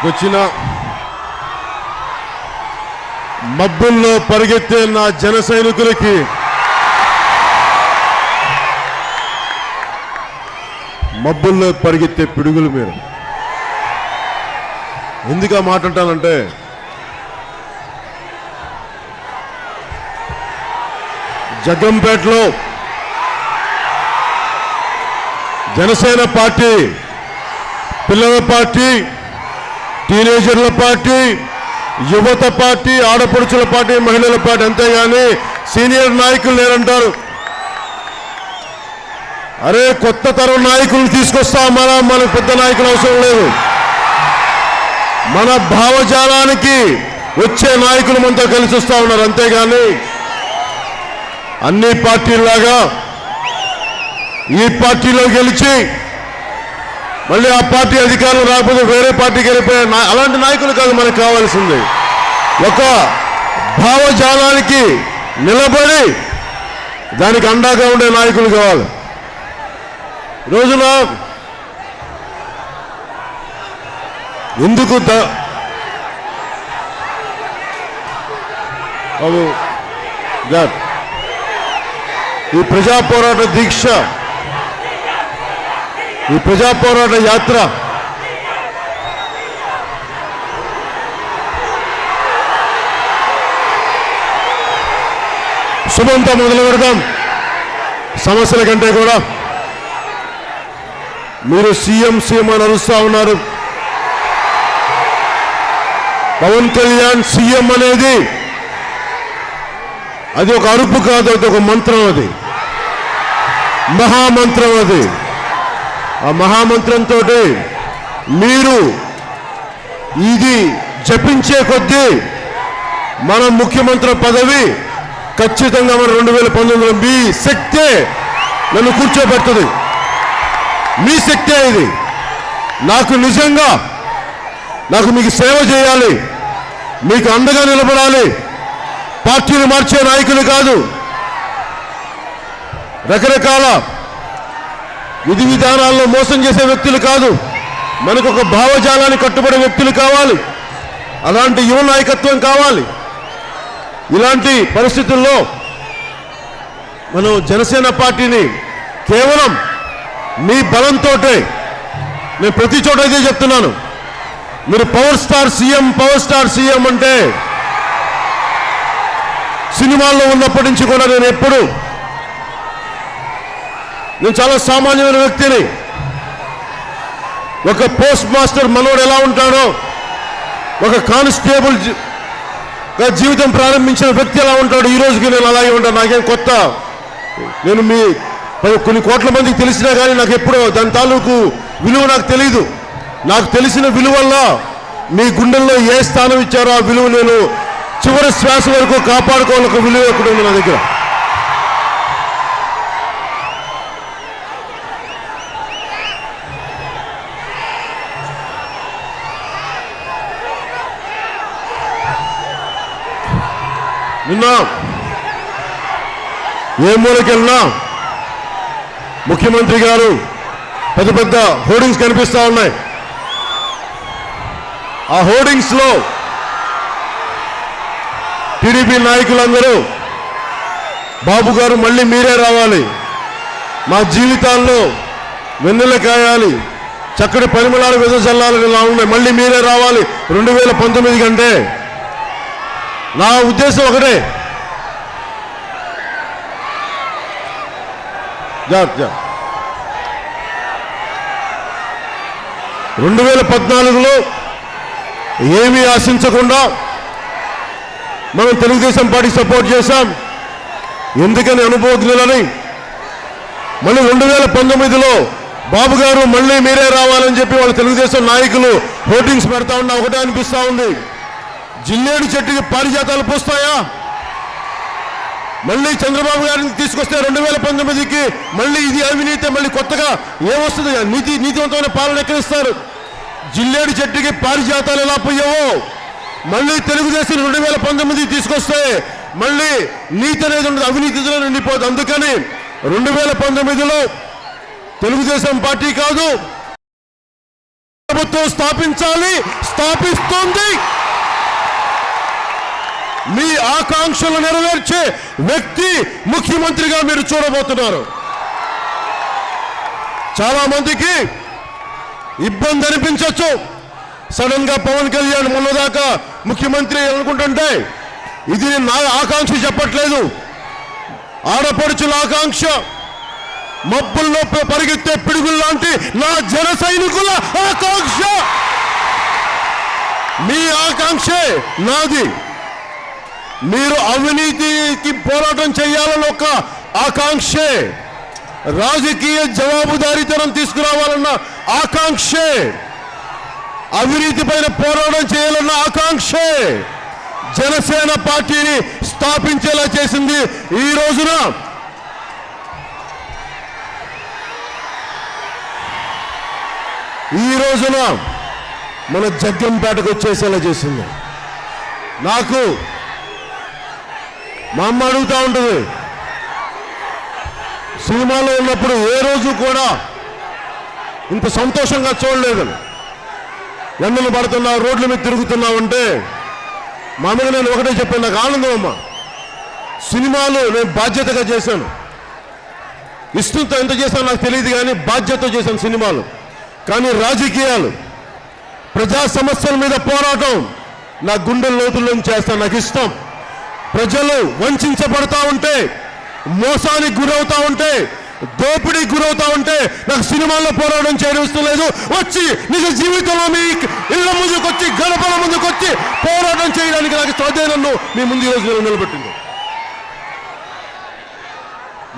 వచ్చిన మబ్బుల్లో పరిగెత్తే నా జన సైనికులకి మబ్బుల్లో పరిగెత్తే పిడుగులు మీరు ఎందుకు ఆ మాట అంటానంటే జగ్గంపేటలో జనసేన పార్టీ పిల్లల పార్టీ టీనేజర్ల పార్టీ యువత పార్టీ ఆడపడుచుల పార్టీ మహిళల పార్టీ అంతేగాని సీనియర్ నాయకులు లేరంటారు. అరే కొత్త తరం నాయకులు తీసుకొస్తాం మనకు పెద్ద నాయకులు అవసరం లేదు. మన భావజాలానికి వచ్చే నాయకులు మనతో కలిసి వస్తా ఉన్నారు. అంతేగాని అన్ని పార్టీల్లాగా ఈ పార్టీలో గెలిచి మళ్ళీ ఆ పార్టీ అధికారులు రాకపోతే వేరే పార్టీకి వెళ్ళిపోయే అలాంటి నాయకులు కాదు మనకు కావాల్సింది. ఒక భావజాలానికి నిలబడి దానికి అండాగా ఉండే నాయకులు కావాలి. రోజున ఎందుకు ఈ ప్రజా పోరాట దీక్ష ఈ ప్రజా పోరాట యాత్ర శుభంతో మొదలు పెడదాం. సమస్యల కంటే కూడా మీరు సీఎం అని అరుస్తా ఉన్నారు. పవన్ కళ్యాణ్ సీఎం అనేది అది ఒక అరుపు కాదు, అది ఒక మంత్రం, అది మహామంత్రం. అది ఆ మహామంత్రంతో మీరు ఇది జపించే కొద్దీ మన ముఖ్యమంత్రి పదవి ఖచ్చితంగా మన 2019 మీ శక్తే నన్ను కూర్చోబెడుతుంది. మీ శక్తే ఇది. నాకు నిజంగా మీకు సేవ చేయాలి, మీకు అండగా నిలబడాలి. పార్టీలు మార్చే నాయకులు కాదు, రకరకాల విధి విధానాల్లో మోసం చేసే వ్యక్తులు కాదు. మనకు ఒక భావజాలాన్ని కట్టుబడే వ్యక్తులు కావాలి. అలాంటి యువ నాయకత్వం కావాలి. ఇలాంటి పరిస్థితుల్లో మనం జనసేన పార్టీని కేవలం మీ బలంతో నేను ప్రతి చోట ఇదే చెప్తున్నాను. మీరు పవర్ స్టార్ సీఎం అంటే సినిమాల్లో ఉన్నప్పటి నుంచి కూడా నేను చాలా సామాన్యమైన వ్యక్తిని. ఒక పోస్ట్ మాస్టర్ మనోడు ఎలా ఉంటాడో, ఒక కానిస్టేబుల్ జీవితం ప్రారంభించిన వ్యక్తి ఎలా ఉంటాడు, ఈ రోజుకి నేను అలాగే ఉంటాను. నాకేం కొత్త, నేను మీ కొన్ని కోట్ల మందికి తెలిసినా కానీ నాకు ఎప్పుడో దాని తాలూకు విలువ నాకు తెలియదు. నాకు తెలిసిన విలువల్లో మీ గుండెల్లో ఏ స్థానం ఇచ్చారో ఆ విలువ నేను చివరి శ్వాస వరకు కాపాడుకోవాలి. ఒక విలువ ఎక్కడ ఉంది నా దగ్గర. నిన్న ఏ మూలకెళ్ళినా ముఖ్యమంత్రి గారు పెద్ద పెద్ద హోర్డింగ్స్ కనిపిస్తా ఉన్నాయి. ఆ హోర్డింగ్స్ లో టీడీపీ నాయకులందరూ బాబు గారు మళ్ళీ మీరే రావాలి, మా జీవితాల్లో వెన్నెల కాయాలి, చక్కటి పరిమళాలు వెదజల్లాలని ఇలా ఉన్నాయి, మళ్ళీ మీరే రావాలి 2019 కంటే. నా ఉద్దేశం ఒకటే, 2014లో ఏమీ ఆశించకుండా మనం తెలుగుదేశం పార్టీ సపోర్ట్ చేశాం. ఎందుకని అనుభవజ్ఞులని. మళ్ళీ 2019లో బాబు గారు మళ్ళీ మీరే రావాలని చెప్పి వాళ్ళ తెలుగుదేశం నాయకులు హోర్డింగ్స్ పెడతా ఉన్నా ఒకటే అనిపిస్తా ఉంది, జిల్లేడు చెట్టుకి పారిజాతాలు పూస్తాయా? మళ్ళీ చంద్రబాబు గారిని తీసుకొస్తే 2019కి మళ్ళీ ఇది అవినీతి, మళ్ళీ కొత్తగా ఏమొస్తుంది? నీతివంతమైన పాలన ఎక్కడిస్తారు? జిల్లేడు చెట్టుకి పారిజాతాలు ఎలా పోయావో మళ్ళీ తెలుగుదేశం 2019 తీసుకొస్తే మళ్ళీ నీతి అనేది ఉండదు, అవినీతిలో నిండిపోదు. అందుకని 2019లో తెలుగుదేశం పార్టీ కాదు, ప్రభుత్వం స్థాపించాలి, స్థాపిస్తుంది. మీ ఆకాంక్షలు నెరవేర్చే వ్యక్తి ముఖ్యమంత్రిగా మీరు చూడబోతున్నారు. చాలా మందికి ఇబ్బంది అనిపించవచ్చు. సడన్ గా పవన్ కళ్యాణ్ మొన్నదాకా ముఖ్యమంత్రి అనుకుంటుంటే ఇది నా ఆకాంక్ష చెప్పట్లేదు, ఆడపడుచుల ఆకాంక్ష, మబ్బుల్లో పరిగెత్తే పిడుగుల్లాంటి నా జన సైనికుల ఆకాంక్ష. మీ ఆకాంక్షే నాది. మీరు అవినీతికి పోరాటం చేయాలని ఒక ఆకాంక్షే, రాజకీయ జవాబుదారీతనం తీసుకురావాలన్న ఆకాంక్షే, అవినీతి పైన పోరాటం చేయాలన్న ఆకాంక్షే జనసేన పార్టీని స్థాపించేలా చేసింది. ఈ రోజున మన జగ్గంపేటకు వచ్చేసేలా చేసింది. నాకు మా అమ్మ అడుగుతూ ఉంటుంది, సినిమాలో ఉన్నప్పుడు ఏ రోజు కూడా ఇంత సంతోషంగా చూడలేదని. ఎండలు పడుతున్నావు, రోడ్ల మీద తిరుగుతున్నావంటే మా అమ్మకి నేను ఒకటే చెప్పాను, నాకు ఆనందం అమ్మ. సినిమాలు నేను బాధ్యతగా చేశాను, ఇష్టంతో ఎంత చేశాను నాకు తెలియదు కానీ బాధ్యతతో చేశాను సినిమాలు. కానీ రాజకీయాలు, ప్రజా సమస్యల మీద పోరాటం నా గుండె లోతుల్లో చేస్తాను, నాకు ఇష్టం. ప్రజలు వంచబడతా ఉంటే, మోసానికి గురవుతా ఉంటే, దోపిడీకి గురవుతా ఉంటే నాకు సినిమాల్లో పోరాటం చేయడం ఇష్టం లేదు. వచ్చి నిజ జీవితంలో మీ ఇళ్ల ముందుకు వచ్చి, గడపల ముందుకు వచ్చి పోరాటం చేయడానికి నాకు సాధ్యం. నన్ను మీ ముందు ఈరోజు నిలబెట్టింది.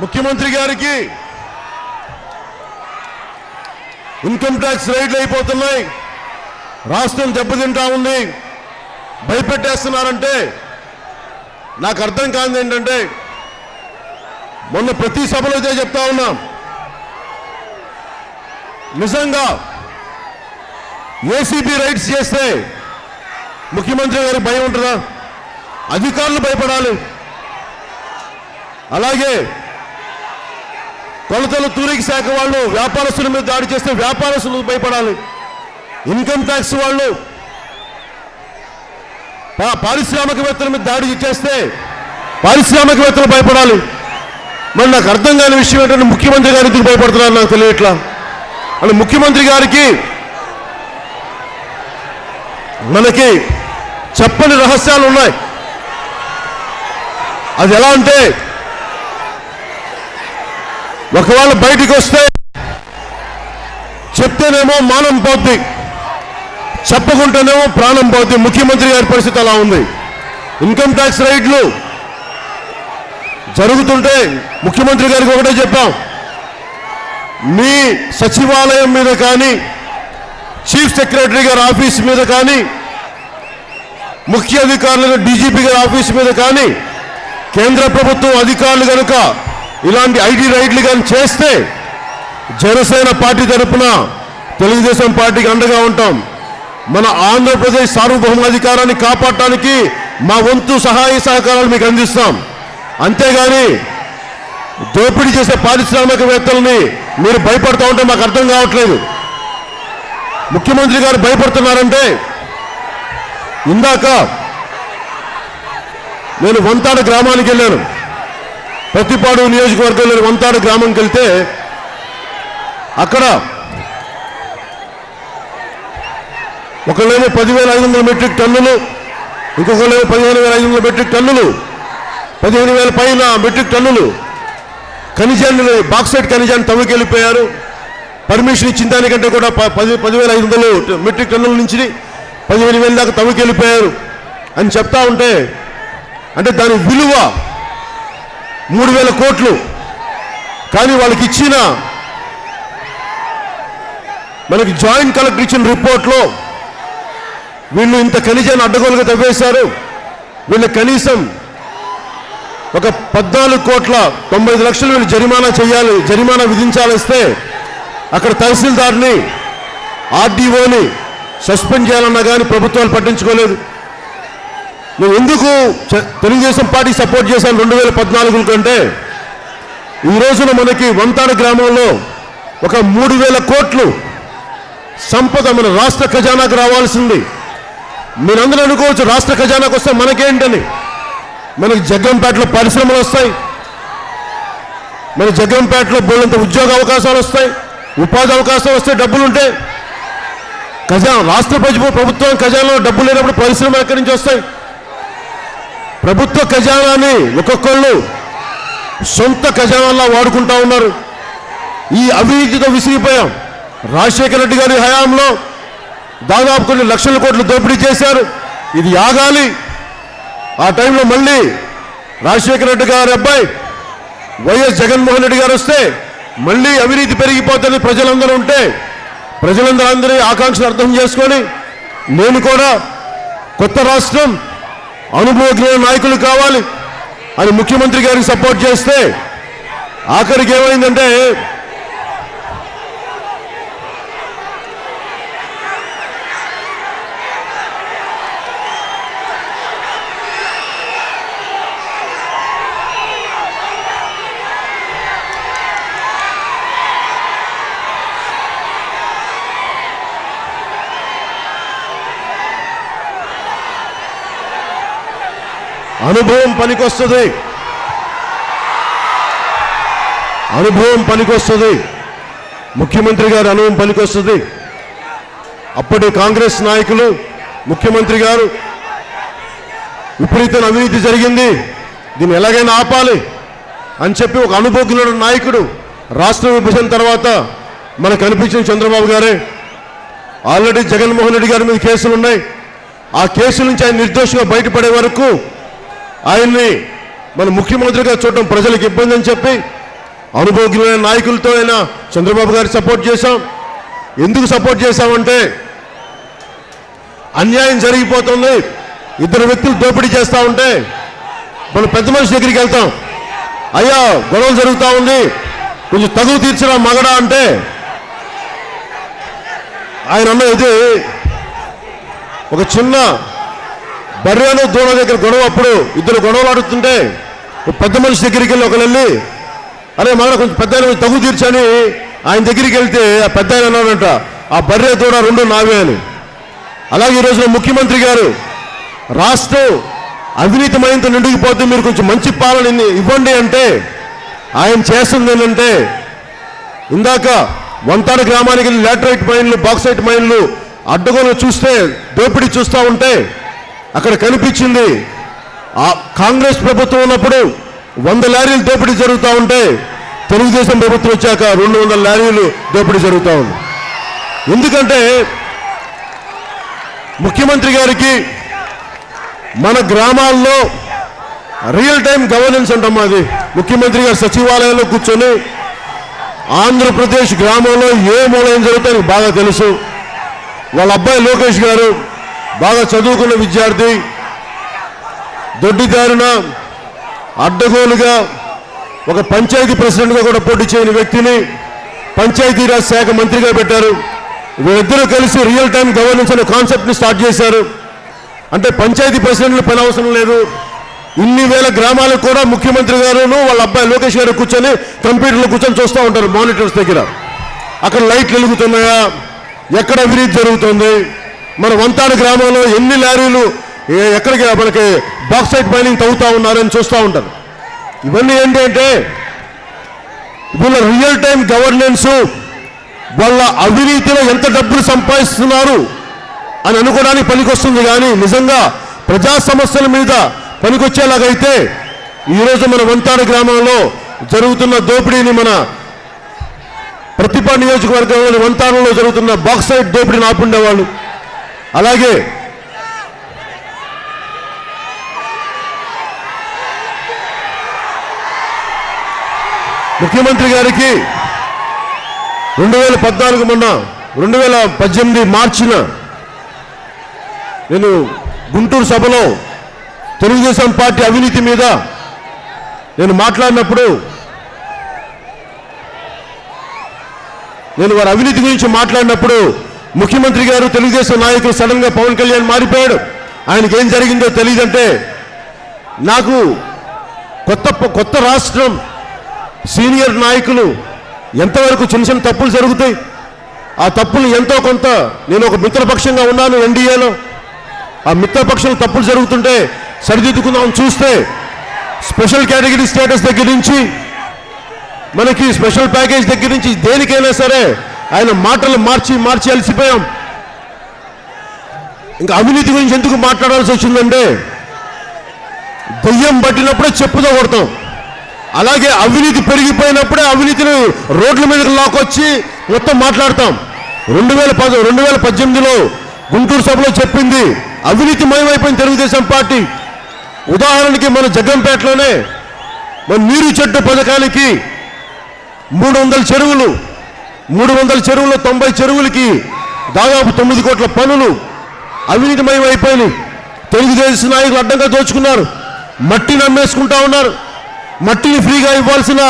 ముఖ్యమంత్రి గారికి ఇన్కమ్ ట్యాక్స్ రైడ్లు అయిపోతున్నాయి, రాష్ట్రం దెబ్బతింటా ఉంది, భయపెట్టేస్తున్నారంటే నాకు అర్థం కాదు ఏంటంటే, మొన్న ప్రతి సభలో ఇదే చెప్తా ఉన్నాం, నిజంగా ఏసీబీ రైడ్స్ చేస్తే ముఖ్యమంత్రి గారికి భయం ఉంటుందా? అధికారులు భయపడాలి. అలాగే కొలతల తూనిక శాఖ వాళ్ళు వ్యాపారస్తుల మీద దాడి చేస్తే వ్యాపారస్తులు భయపడాలి. ఇన్కమ్ ట్యాక్స్ వాళ్ళు పారిశ్రామికవేత్తల మీద దాడి చేస్తే పారిశ్రామికవేత్తలు భయపడాలి. మరి నాకు అర్థం కాని విషయం ఏంటంటే, ముఖ్యమంత్రి గారు ఎందుకు భయపడుతున్నారు నాకు తెలియట్లా. అంటే ముఖ్యమంత్రి గారికి మనకి చెప్పని రహస్యాలు ఉన్నాయి. అది ఎలా అంటే, ఒకవేళ బయటికి వస్తే చెప్తేనేమో మానం పోద్ది, చెప్పకుంటేనేమో ప్రాణం పోద్ది. ముఖ్యమంత్రి గారి పరిస్థితి అలా ఉంది. ఇన్కమ్ ట్యాక్స్ రైడ్లు జరుగుతుంటే ముఖ్యమంత్రి గారికి ఒకటే చెప్పాం, మీ సచివాలయం మీద కానీ, చీఫ్ సెక్రటరీ గారి ఆఫీస్ మీద కానీ, ముఖ్య అధికారులు డీజీపీ గారి ఆఫీస్ మీద కానీ కేంద్ర ప్రభుత్వం అధికారులు కనుక ఇలాంటి ఐటీ రైడ్లు కానీ చేస్తే జనసేన పార్టీ తరఫున తెలుగుదేశం పార్టీకి అండగా ఉంటాం. మన ఆంధ్రప్రదేశ్ సార్వభౌమాధికారాన్ని కాపాడటానికి మా వంతు సహాయ సహకారాలు మీకు అందిస్తాం. అంతేగాని దోపిడీ చేసే పారిశ్రామికవేత్తలని మీరు భయపడుతూ ఉంటే మాకు అర్థం కావట్లేదు. ముఖ్యమంత్రి గారు భయపడుతున్నారంటే, ఇందాక నేను వంతాడ గ్రామానికి వెళ్ళాను, ప్రతిపాడు నియోజకవర్గంలో వంతాడ గ్రామంకి వెళ్తే అక్కడ ఒకళ్ళేమో 10,500 మెట్రిక్ టన్నులు, ఇంకొకళ్ళేమో 15,500 మెట్రిక్ టన్నులు, 15,000 పైన మెట్రిక్ టన్నులు ఖనిజాన్ని, బాక్సైట్ ఖనిజాన్ని తవ్వుకెళ్ళిపోయారు. పర్మిషన్ ఇచ్చిన దానికంటే కూడా 10,500 మెట్రిక్ టన్నుల నుంచి 15,000 దాకా తవ్వుకెళ్ళిపోయారు అని చెప్తా ఉంటే, అంటే దాని విలువ 3,000 కోట్లు. కానీ వాళ్ళకి ఇచ్చిన, మనకి జాయింట్ కలెక్టర్ ఇచ్చిన రిపోర్ట్లో వీళ్ళు ఇంత ఖనిజాన్ని అడ్డగోలుగా తవ్వేశారు, వీళ్ళు కనీసం ఒక 14,90,00,000 వీళ్ళు జరిమానా చేయాలి, జరిమానా విధించాలిస్తే అక్కడ తహసీల్దార్ని, ఆర్డీఓని సస్పెండ్ చేయాలన్నా కానీ ప్రభుత్వాలు పట్టించుకోలేదు. నేను ఎందుకు తెలుగుదేశం పార్టీ సపోర్ట్ చేశాను 2014 కంటే, ఈ రోజున మనకి వంతాడ గ్రామంలో ఒక 3,000 కోట్లు సంపద మన రాష్ట్ర ఖజానాకు రావాల్సింది. మీరందరూ అనుకోవచ్చు రాష్ట్ర ఖజానాకు వస్తే మనకేంటని. మనకి జగ్గంపేటలో పరిశ్రమలు వస్తాయి, మన జగ్గంపేటలో బోలంత ఉద్యోగ అవకాశాలు వస్తాయి, ఉపాధి అవకాశాలు వస్తాయి, డబ్బులుంటే. రాష్ట్ర ప్రభుత్వం ఖజానాలో డబ్బులు లేనప్పుడు పరిశ్రమలు ఎక్కడి నుంచి వస్తాయి? ప్రభుత్వ ఖజానాని ఒక్కొక్కళ్ళు సొంత ఖజానాల్లో వాడుకుంటా ఉన్నారు. ఈ అవినీతితో విసిగిపోయాం. రాజశేఖర రెడ్డి గారి హయాంలో దాదాపు కొన్ని లక్షల కోట్లు దోపిడీ చేశారు. ఇది ఆగాలి. ఆ టైంలో మళ్ళీ రాజశేఖర రెడ్డి గారి అబ్బాయి వైఎస్ జగన్మోహన్ రెడ్డి గారు వస్తే మళ్ళీ అవినీతి పెరిగిపోతుంది ప్రజలందరూ ఉంటే, ప్రజలందరూ ఆకాంక్షలు అర్థం చేసుకొని నేను కూడా కొత్త రాష్ట్రం అనుభవజ్ఞ నాయకులు కావాలి అని ముఖ్యమంత్రి గారికి సపోర్ట్ చేస్తే ఆఖరికి ఏమైందంటే అనుభవం పనికొస్తుంది, అనుభవం పనికొస్తుంది, ముఖ్యమంత్రి గారి అనుభవం పనికొస్తుంది. అప్పటి కాంగ్రెస్ నాయకులు ముఖ్యమంత్రి గారు విపరీతమైన అవినీతి జరిగింది, దీన్ని ఎలాగైనా ఆపాలి అని చెప్పి ఒక అనుభవజ్ఞుడు నాయకుడు రాష్ట్ర విభజన తర్వాత మనకు కనిపించిన చంద్రబాబు గారే. ఆల్రెడీ జగన్మోహన్ రెడ్డి గారి మీద కేసులు ఉన్నాయి. ఆ కేసుల నుంచి ఆయన నిర్దోషంగా బయటపడే వరకు ఆయన్ని మన ముఖ్యమంత్రిగా చూడటం ప్రజలకు ఇబ్బంది అని చెప్పి అనుభవజ్ఞులైన నాయకులతో అయినా చంద్రబాబు గారికి సపోర్ట్ చేశాం. ఎందుకు సపోర్ట్ చేశామంటే అన్యాయం జరిగిపోతుంది, ఇద్దరు వ్యక్తులు దోపిడీ చేస్తూ ఉంటే మనం పెద్ద మనిషి దగ్గరికి వెళ్తాం, అయ్యా గొడవలు జరుగుతూ ఉంది కొంచెం తగువ తీర్చరా మగడా అంటే ఆయన అన్నది ఒక చిన్న బర్రెను దూడ దగ్గర గొడవ, అప్పుడు ఇద్దరు గొడవలు ఆడుతుంటే పెద్ద మనిషి దగ్గరికి వెళ్ళి ఒకరు వెళ్ళి అరే మన కొంచెం పెద్ద ఆయన తగు తీర్చని ఆయన దగ్గరికి వెళ్తే ఆ పెద్ద ఆయన అన్నాడంట ఆ బర్రె దూడ రెండు నావే అని. అలాగే ఈరోజు ముఖ్యమంత్రి గారు రాష్ట్రం అవినీతిమయంతో నిండిగిపోతే మీరు కొంచెం మంచి పాలన ఇవ్వండి అంటే ఆయన చేస్తుంది ఏంటంటే ఇందాక వంతాడ గ్రామానికి వెళ్ళి లాటరైట్ మైన్లు బాక్సైట్ మైన్లు అడ్డగోలు చూస్తే దోపిడీ చూస్తూ ఉంటే అక్కడ కనిపించింది ఆ కాంగ్రెస్ ప్రభుత్వం ఉన్నప్పుడు 100 లారీలు దోపిడీ జరుగుతూ ఉంటే తెలుగుదేశం ప్రభుత్వం వచ్చాక 200 లారీలు దోపిడీ జరుగుతూ ఉంది. ఎందుకంటే ముఖ్యమంత్రి గారికి మన గ్రామాల్లో రియల్ టైం గవర్నెన్స్ అంటాం. అది ముఖ్యమంత్రి గారు సచివాలయంలో కూర్చొని ఆంధ్రప్రదేశ్ గ్రామంలో ఏ మూల ఏం జరుగుతాయో బాగా తెలుసు. వాళ్ళ అబ్బాయి లోకేష్ గారు బాగా చదువుకున్న విద్యార్థి, దొడ్డిదారున అడ్డగోలుగా ఒక పంచాయతీ ప్రెసిడెంట్గా కూడా పోటీ చేయని వ్యక్తిని పంచాయతీరాజ్ శాఖ మంత్రిగా పెట్టారు. వీళ్ళిద్దరూ కలిసి రియల్ టైం గవర్నెన్స్ అనే కాన్సెప్ట్ని స్టార్ట్ చేశారు. అంటే పంచాయతీ ప్రెసిడెంట్లు పని అవసరం లేదు, ఇన్ని వేల గ్రామాలకు కూడా ముఖ్యమంత్రి గారును వాళ్ళ అబ్బాయి లోకేష్ గారు కూర్చొని కంప్యూటర్లో కూర్చొని చూస్తూ ఉంటారు మానిటర్స్ దగ్గర. అక్కడ లైట్లు వెలుగుతున్నాయా, ఎక్కడ అవినీతి జరుగుతుంది, మన వంతాడ గ్రామంలో ఎన్ని లారీలు ఎక్కడికి మనకి బాక్సైట్ మైనింగ్ తవ్వుతూ ఉన్నారని చూస్తూ ఉంటారు. ఇవన్నీ ఏంటి అంటే వీళ్ళ రియల్ టైం గవర్నెన్స్, వాళ్ళ అవినీతిలో ఎంత డబ్బులు సంపాదిస్తున్నారు అని అనుకోవడానికి పనికొస్తుంది. కానీ నిజంగా ప్రజా సమస్యల మీద పనికొచ్చేలాగైతే ఈరోజు మన వంతాడ గ్రామంలో జరుగుతున్న దోపిడీని, మన ప్రతిభ నియోజకవర్గంలోని వంతాడలో జరుగుతున్న బాక్సైట్ దోపిడీని ఆపుండేవాళ్ళు. అలాగే ముఖ్యమంత్రి గారికి 2014 మొన్న 2018 మార్చిన నేను గుంటూరు సభలో తెలుగుదేశం పార్టీ అవినీతి మీద నేను మాట్లాడినప్పుడు వారి అవినీతి గురించి మాట్లాడినప్పుడు ముఖ్యమంత్రి గారు తెలుగుదేశం నాయకులు సడన్ గా పవన్ కళ్యాణ్ మారిపోయాడు, ఆయనకి ఏం జరిగిందో తెలియదంటే నాకు కొత్త రాష్ట్రం సీనియర్ నాయకులు ఎంతవరకు చిన్న చిన్న తప్పులు జరుగుతాయి, ఆ తప్పులు ఎంతో కొంత నేను ఒక మిత్రపక్షంగా ఉన్నాను ఎన్డీఏలో. ఆ మిత్రపక్షంలో తప్పులు జరుగుతుంటే సరిదిద్దుకుందాం చూస్తే స్పెషల్ కేటగిరీ స్టేటస్ దగ్గర నుంచి మనకి స్పెషల్ ప్యాకేజ్ దగ్గర నుంచి దేనికైనా సరే ఆయన మాటలు మార్చి అలసిపోయాం. ఇంకా అవినీతి గురించి ఎందుకు మాట్లాడాల్సి వచ్చిందంటే దెయ్యం పట్టినప్పుడే చెప్పుతో కొడతాం. అలాగే అవినీతి పెరిగిపోయినప్పుడే అవినీతిని రోడ్ల మీదకి లాక్కొచ్చి మొత్తం మాట్లాడతాం. 2018లో గుంటూరు సభలో చెప్పింది అవినీతి మయమైపోయిన తెలుగుదేశం పార్టీ. ఉదాహరణకి మన జగ్గంపేటలోనే మన నీరు చెట్టు పథకానికి 300 చెరువులు 90 చెరువులకి దాదాపు 9 కోట్ల పనులు అవినీతిమయమైపోయినాయి. తెలుగుదేశం నాయకులు అడ్డంగా దోచుకున్నారు. మట్టిని అమ్మేసుకుంటా ఉన్నారు. మట్టిని ఫ్రీగా ఇవ్వాల్సిన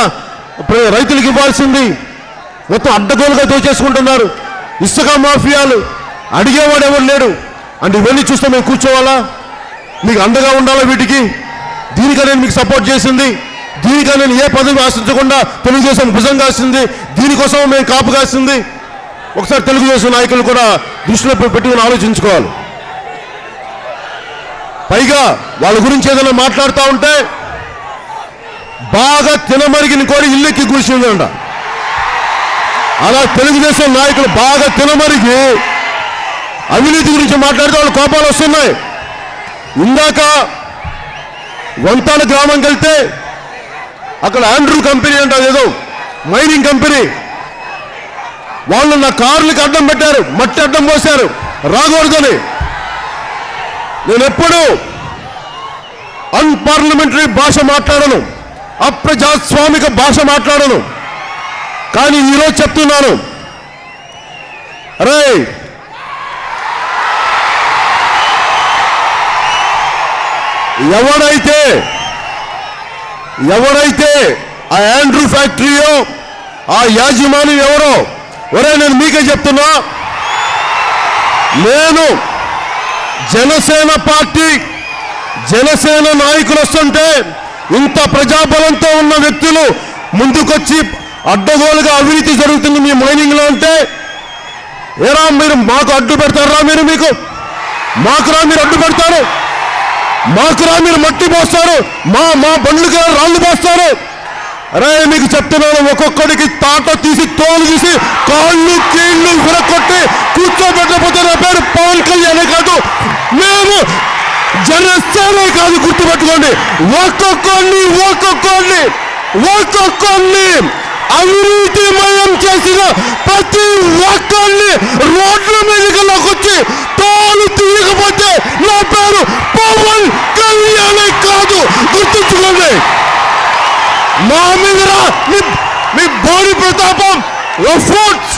రైతులకు ఇవ్వాల్సింది మొత్తం అడ్డగోలుగా దోచేసుకుంటున్నారు. ఇసుక మాఫియాలు, అడిగేవాడు ఎవరు లేడు. అంటే ఇవన్నీ చూస్తే మేము కూర్చోవాలా? మీకు అండగా ఉండాలా? వీటికి దీనికనే నేను మీకు సపోర్ట్ చేసింది. దీనికనే నేను ఏ పదవి ఆశించకుండా తెలుగుదేశం భుజం కాసింది. దీనికోసం మేము కాపు కాసింది. ఒకసారి తెలుగుదేశం నాయకులు కూడా దృష్టిలో పెట్టుకుని ఆలోచించుకోవాలి. పైగా వాళ్ళ గురించి ఏదైనా మాట్లాడుతూ ఉంటే బాగా తినమరిగిన కోడి ఇల్లెక్కి కూర్చుందంట. అలా తెలుగుదేశం నాయకులు బాగా తినమరిగి అవినీతి గురించి మాట్లాడితే వాళ్ళు కోపాలు వస్తున్నాయి. ఇందాక వంతాల గ్రామంకి వెళ్తే అక్కడ ఆండ్రూ కంపెనీ అంట, ఏదో మైనింగ్ కంపెనీ, వాళ్ళు నా కార్లకి అడ్డం పెట్టారు, మట్టి అడ్డం పోశారు రాకూడదని. నేను ఎప్పుడు అన్పార్లమెంటరీ భాష మాట్లాడను, అప్రజాస్వామిక భాష మాట్లాడను. కానీ ఈరోజు చెప్తున్నాను, అరే ఎవరైతే ఆ ఆండ్రూ ఫ్యాక్టరీయో ఆ యాజమాన్యం ఎవరో, ఒరే నేను మీకే చెప్తున్నా, నేను జనసేన నాయకులు వస్తుంటే ఇంత ప్రజాబలంతో ఉన్న వ్యక్తులు ముందుకొచ్చి అడ్డగోలుగా అవినీతి జరుగుతుంది మీ మైనింగ్ లో అంటే, ఏరా మీరు మాకు అడ్డు పెడతారా? మీకు మాకురా మీరు అడ్డు పెడతారు? మాకురా మీరు మట్టి పోస్తారు? మా బండ్లుగా రాళ్ళు పోస్తారు? అరే మీకు చెప్తున్నాను, ఒక్కొక్కడికి తాట తీసి తోలు తీసి కాళ్ళు కీళ్ళు విరగొట్టి కూర్చోబెట్టకపోతే నా పేరు పవన్ కళ్యాణే కాదు, మేము జనసేనే కాదు. గుర్తుపెట్టుకోండి, ఒక్కొక్కరిని అవినీతిమయం చేసిన ప్రతి ఒక్కరిని రోడ్ల మీదకి లాకొచ్చి తోలు తీయకపోతే నా పేరు పవన్ కళ్యాణే కాదు. గుర్తుంచుకోండి, మా మీద మీ బోడి ప్రతాపం ఎఫర్ట్స్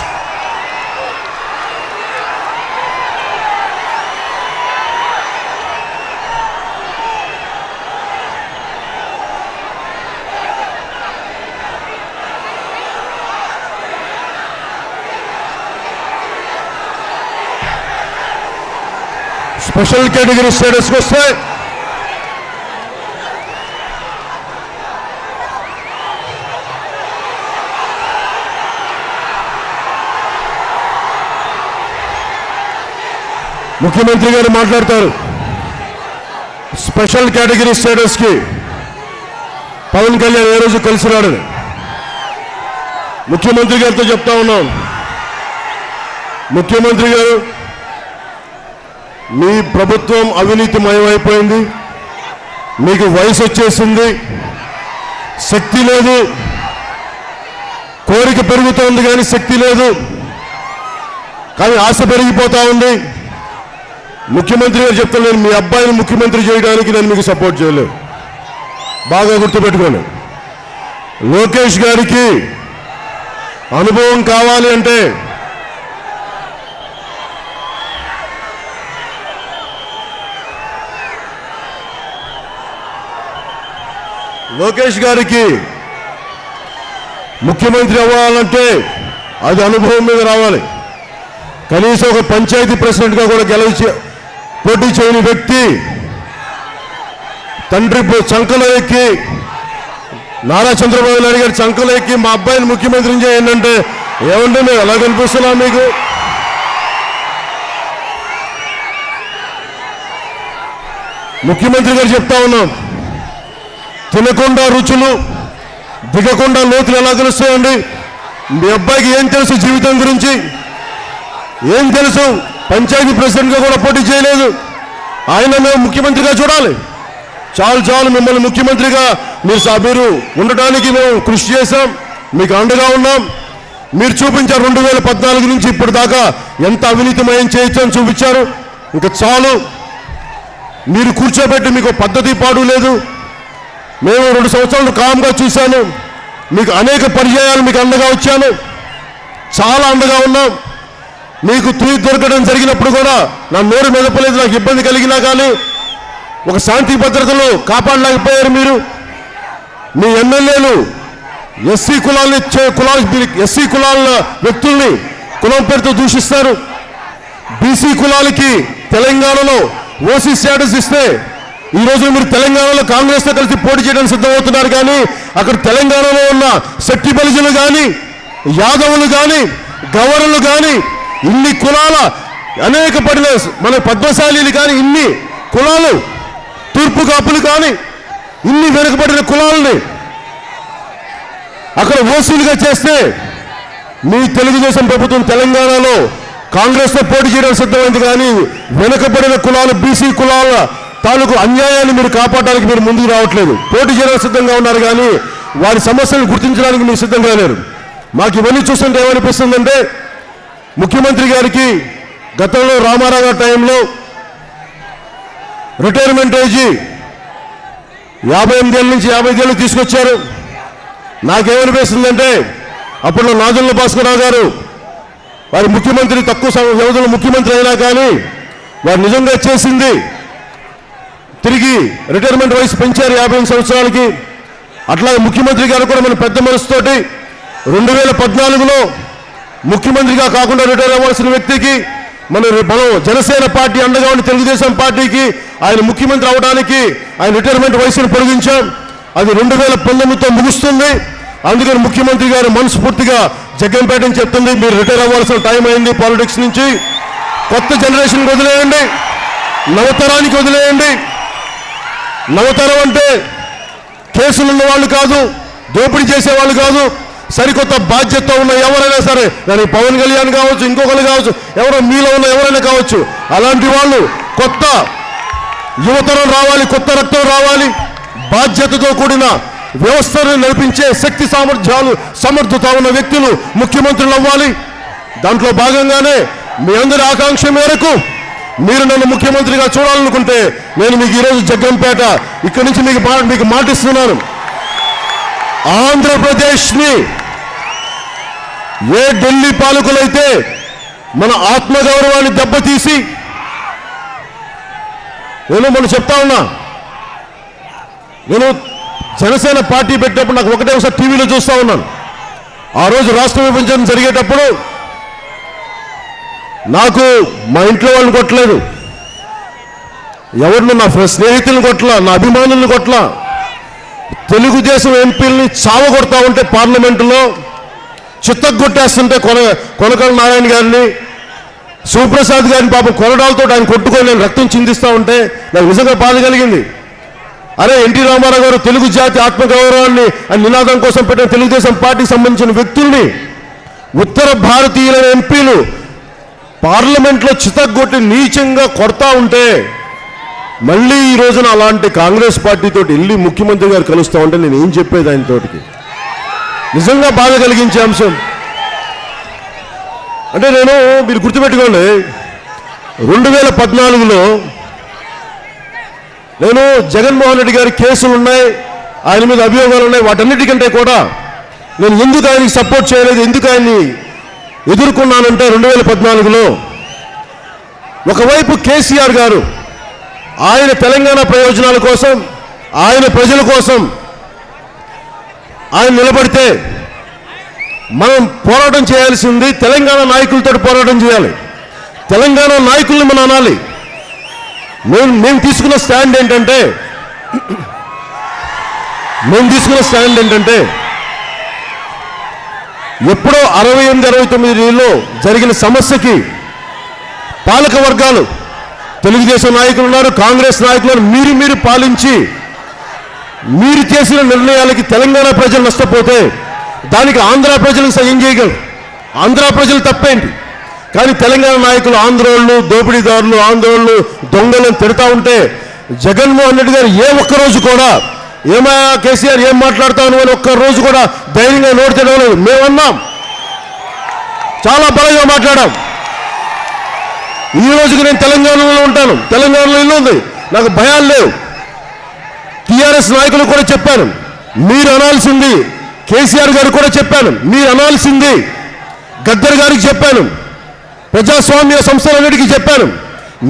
స్పెషల్ కేటగిరీ స్టేటస్కి వస్తే ముఖ్యమంత్రి గారు మాట్లాడతారు. స్పెషల్ కేటగిరీ స్టేటస్కి పవన్ కళ్యాణ్ ఏ రోజు కలిసి రాడని ముఖ్యమంత్రి గారితో చెప్తా ఉన్నాం. ముఖ్యమంత్రి గారు, మీ ప్రభుత్వం అవినీతిమయమైపోయింది, మీకు వయసు వచ్చేసింది, శక్తి లేదు, కోరిక పెరుగుతోంది కానీ శక్తి లేదు, కానీ ఆశ పెరిగిపోతా ఉంది. ముఖ్యమంత్రి గారు చెప్తాను, నేను మీ అబ్బాయిని ముఖ్యమంత్రి చేయడానికి నేను మీకు సపోర్ట్ చేయలేదు. బాగా గుర్తుపెట్టుకోండి, లోకేష్ గారికి అనుభవం కావాలి అంటే లోకేష్ గారికి ముఖ్యమంత్రి అవ్వాలంటే అది అనుభవం మీద రావాలి. కనీసం ఒక పంచాయతీ ప్రెసిడెంట్గా కూడా పోటీ చేయని వ్యక్తి తండ్రి చంకలో ఎక్కి నారా చంద్రబాబు నాయుడు గారి చంకలో ఎక్కి మా అబ్బాయిని ముఖ్యమంత్రిని చేయండి అంటే ఏమంటే మేము ఎలా కనిపిస్తున్నాం మీకు? ముఖ్యమంత్రి గారు చెప్తా ఉన్నాం, తినకుండా రుచులు దిగకుండా లోతులు ఎలా తెలుస్తాయండి? మీ అబ్బాయికి ఏం తెలుసు జీవితం గురించి? ఏం తెలుసు? పంచాయతీ ప్రెసిడెంట్గా కూడా పోటీ చేయలేదు. ఆయన మేము ముఖ్యమంత్రిగా చూడాలి. చాలు మిమ్మల్ని ముఖ్యమంత్రిగా మీరు ఉండటానికి మేము కృషి చేశాం, మీకు అండగా ఉన్నాం. మీరు చూపించారు 2014 నుంచి ఇప్పటిదాకా ఎంత అవినీతిమయం చేయొచ్చు అని చూపించారు. ఇంకా చాలు. మీరు కూర్చోబెట్టి మీకు పద్ధతి పాడు లేదు. మేము 2 సంవత్సరాలు కామ్గా చూశాను. మీకు అనేక పర్యాయాలు మీకు అండగా వచ్చాను, చాలా అండగా ఉన్నాం. మీకు తూయి దొరకడం జరిగినప్పుడు కూడా నా నోరు మెదపలేదు. నాకు ఇబ్బంది కలిగినా కానీ ఒక శాంతి భద్రతలు కాపాడలేకపోయారు మీరు. మీ ఎమ్మెల్యేలు ఎస్సీ కులాల వ్యక్తుల్ని కులం పేరుతో దూషిస్తారు. బీసీ కులాలకి తెలంగాణలో ఓసీ స్టేటస్ ఇస్తే ఈరోజు మీరు తెలంగాణలో కాంగ్రెస్తో కలిసి పోటీ చేయడానికి సిద్ధమవుతున్నారు. కానీ అక్కడ తెలంగాణలో ఉన్న శెట్టి బలిజలు కానీ, యాదవులు కానీ, గవర్నలు కానీ, ఇన్ని కులాల అనేక పడిన మన పద్మశాలీలు కానీ, ఇన్ని కులాలు, తూర్పు కాపులు కానీ, ఇన్ని వెనుకబడిన కులాలని అక్కడ ఓసీలుగా చేస్తే మీ తెలుగుదేశం ప్రభుత్వం తెలంగాణలో కాంగ్రెస్తో పోటీ చేయడానికి సిద్ధమైంది. కానీ వెనుకబడిన కులాలు, బీసీ కులాల తాలూకు అన్యాయాన్ని మీరు కాపాడడానికి మీరు ముందుకు రావట్లేదు. పోటీ చేయడానికి సిద్ధంగా ఉన్నారు కానీ వారి సమస్యలను గుర్తించడానికి మీరు సిద్ధంగా లేరు. మాకు ఇవన్నీ చూస్తుంటే ఏమనిపిస్తుందంటే, ముఖ్యమంత్రి గారికి గతంలో రామారావు గారి టైంలో రిటైర్మెంట్ ఏజీ 58 ఏళ్ళ నుంచి 50 ఏళ్ళు తీసుకొచ్చారు. నాకేమనిపిస్తుందంటే, అప్పుడు నాదెండ్ల భాస్కరరావు గారు వారి ముఖ్యమంత్రి తక్కువ వ్యవధిలో ముఖ్యమంత్రి అయినా కానీ వారు నిజంగా చేసింది తిరిగి రిటైర్మెంట్ వయసు పెంచారు 58 సంవత్సరాలకి. అట్లాగే ముఖ్యమంత్రి గారు కూడా మన పెద్ద మనసుతోటి 2014లో ముఖ్యమంత్రిగా కాకుండా రిటైర్ అవ్వాల్సిన వ్యక్తికి మనం జనసేన పార్టీ అండగా ఉండి తెలుగుదేశం పార్టీకి ఆయన ముఖ్యమంత్రి అవడానికి ఆయన రిటైర్మెంట్ వయసును పొడిగించాం. అది 2019తో ముగుస్తుంది. అందుకని ముఖ్యమంత్రి గారు మనస్ఫూర్తిగా జగ్గంపేటని చెప్తుంది, మీరు రిటైర్ అవ్వాల్సిన టైం అయింది పాలిటిక్స్ నుంచి. కొత్త జనరేషన్కి వదిలేయండి, నవతరానికి వదిలేయండి. నవతరం అంటే కేసులు ఉన్న వాళ్ళు కాదు, దోపిడీ చేసేవాళ్ళు కాదు, సరికొత్త బాధ్యత ఉన్న ఎవరైనా సరే, దానికి పవన్ కళ్యాణ్ కావచ్చు, ఇంకొకరు కావచ్చు, ఎవరో మీలో ఉన్న ఎవరైనా కావచ్చు, అలాంటి వాళ్ళు కొత్త యువతరం రావాలి, కొత్త రక్తం రావాలి, బాధ్యతతో కూడిన వ్యవస్థను నడిపించే శక్తి సామర్థ్యాలు సమర్థత ఉన్న వ్యక్తులు ముఖ్యమంత్రులు అవ్వాలి. దాంట్లో భాగంగానే మీ అందరి ఆకాంక్ష మేరకు మీరు నన్ను ముఖ్యమంత్రిగా చూడాలనుకుంటే నేను మీకు ఈరోజు జగ్గంపేట ఇక్కడి నుంచి మీకు మాటిస్తున్నాను. ఆంధ్రప్రదేశ్ని ఏ ఢిల్లీ పాలకులైతే మన ఆత్మగౌరవాన్ని దెబ్బతీసి, నేను మొన్న చెప్తా ఉన్నా, నేను జనసేన పార్టీ పెట్టినప్పుడు నాకు ఒకటే ఒకసారి టీవీలో చూస్తూ ఉన్నాను. ఆ రోజు రాష్ట్ర విభజన జరిగేటప్పుడు నాకు మా ఇంట్లో వాళ్ళని కొట్టలేదు, ఎవరిని నా స్నేహితులను కొట్టలా, నా అభిమానులను కొట్టలా, తెలుగుదేశం ఎంపీలని చావగొడతా ఉంటే పార్లమెంటులో చిత్తగొట్టేస్తుంటే కొనకళ్ళ నారాయణ గారిని, శివప్రసాద్ గారిని పాపం కొనడాలతో ఆయన కొట్టుకొని నేను రక్తం చిందిస్తూ ఉంటే నాకు నిజంగా బాధ కలిగింది. అరే, ఎన్టీ రామారావు గారు తెలుగు జాతి ఆత్మగౌరవాన్ని అని నినాదం కోసం పెట్టిన తెలుగుదేశం పార్టీకి సంబంధించిన వ్యక్తుల్ని ఉత్తర భారతీయుల ఎంపీలు పార్లమెంట్లో చితగ్గొట్టి నీచంగా కొడతా ఉంటే మళ్ళీ ఈ రోజున అలాంటి కాంగ్రెస్ పార్టీతో వెళ్ళి ముఖ్యమంత్రి గారు కలుస్తూ ఉంటే నేను ఏం చెప్పేది ఆయనతోటికి? నిజంగా బాధ కలిగించే అంశం. అంటే మీరు గుర్తుపెట్టుకోండి, 2014లో నేను జగన్మోహన్ రెడ్డి గారి కేసులు ఉన్నాయి, ఆయన మీద అభియోగాలు ఉన్నాయి, వాటన్నిటికంటే కూడా నేను ఎందుకు ఆయనకి సపోర్ట్ చేయలేదు, ఎందుకు ఆయన్ని ఎదుర్కొన్నానంటే 2014లో ఒకవైపు కేసీఆర్ గారు ఆయన తెలంగాణ ప్రయోజనాల కోసం, ఆయన ప్రజల కోసం ఆయన నిలబడితే మనం పోరాటం చేయాల్సింది తెలంగాణ నాయకులతో పోరాటం చేయాలి. తెలంగాణ నాయకుల్ని మనం అనాలి. మేము తీసుకున్న స్టాండ్ ఏంటంటే ఎప్పుడో 68-69లో జరిగిన సమస్యకి పాలక వర్గాలు, తెలుగుదేశం నాయకులు ఉన్నారు, కాంగ్రెస్ నాయకులు మీరు పాలించి మీరు చేసిన నిర్ణయాలకి తెలంగాణ ప్రజలు నష్టపోతే దానికి ఆంధ్ర ప్రజలకు ఏం చేయగలరు? ఆంధ్ర ప్రజలు తప్పేంటి? కానీ తెలంగాణ నాయకులు ఆంధ్రోళ్ళు దోపిడీదారులు, ఆంధ్రోళ్ళు దొంగలను తిడతా ఉంటే జగన్మోహన్ రెడ్డి గారు ఏ ఒక్కరోజు కూడా ఏమయ్యా కేసీఆర్ ఏం మాట్లాడతాను అని ఒక్కరోజు కూడా ధైర్యంగా నోరు తెరవలేదు. మేమన్నాం, చాలా బలంగా మాట్లాడాం. ఈ రోజుకి నేను తెలంగాణలో ఉంటాను, తెలంగాణలో ఇల్లు ఉంది, నాకు భయాలు లేవు. టీఆర్ఎస్ నాయకులు కూడా చెప్పాను, మీరు అనాల్సింది. కేసీఆర్ గారు కూడా చెప్పాను, మీరు అనాల్సింది. గద్దర్ గారికి చెప్పాను, ప్రజాస్వామ్య సంస్థలన్నిటికీ చెప్పాను,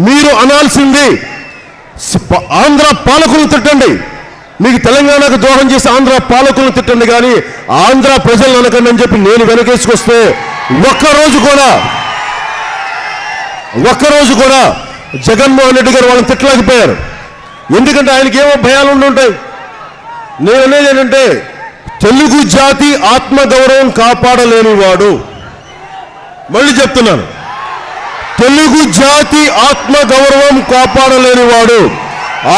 మీరు అనాల్సింది ఆంధ్ర పాలకులను తిట్టండి. మీకు తెలంగాణకు ద్రోహం చేసి ఆంధ్ర పాలకులను తిట్టండి, కానీ ఆంధ్ర ప్రజలను అనకండి అని చెప్పి నేను వెనకేసుకొస్తే ఒక్కరోజు కూడా జగన్మోహన్ రెడ్డి గారు వాళ్ళని తిట్టలేకపోయారు. ఎందుకంటే ఆయనకి ఏమో భయాలు ఉండుంటాయి. నేను అనేది ఏంటంటే, తెలుగు జాతి ఆత్మగౌరవం కాపాడలేనివాడు, మళ్ళీ చెప్తున్నాను, తెలుగు జాతి ఆత్మగౌరవం కాపాడలేనివాడు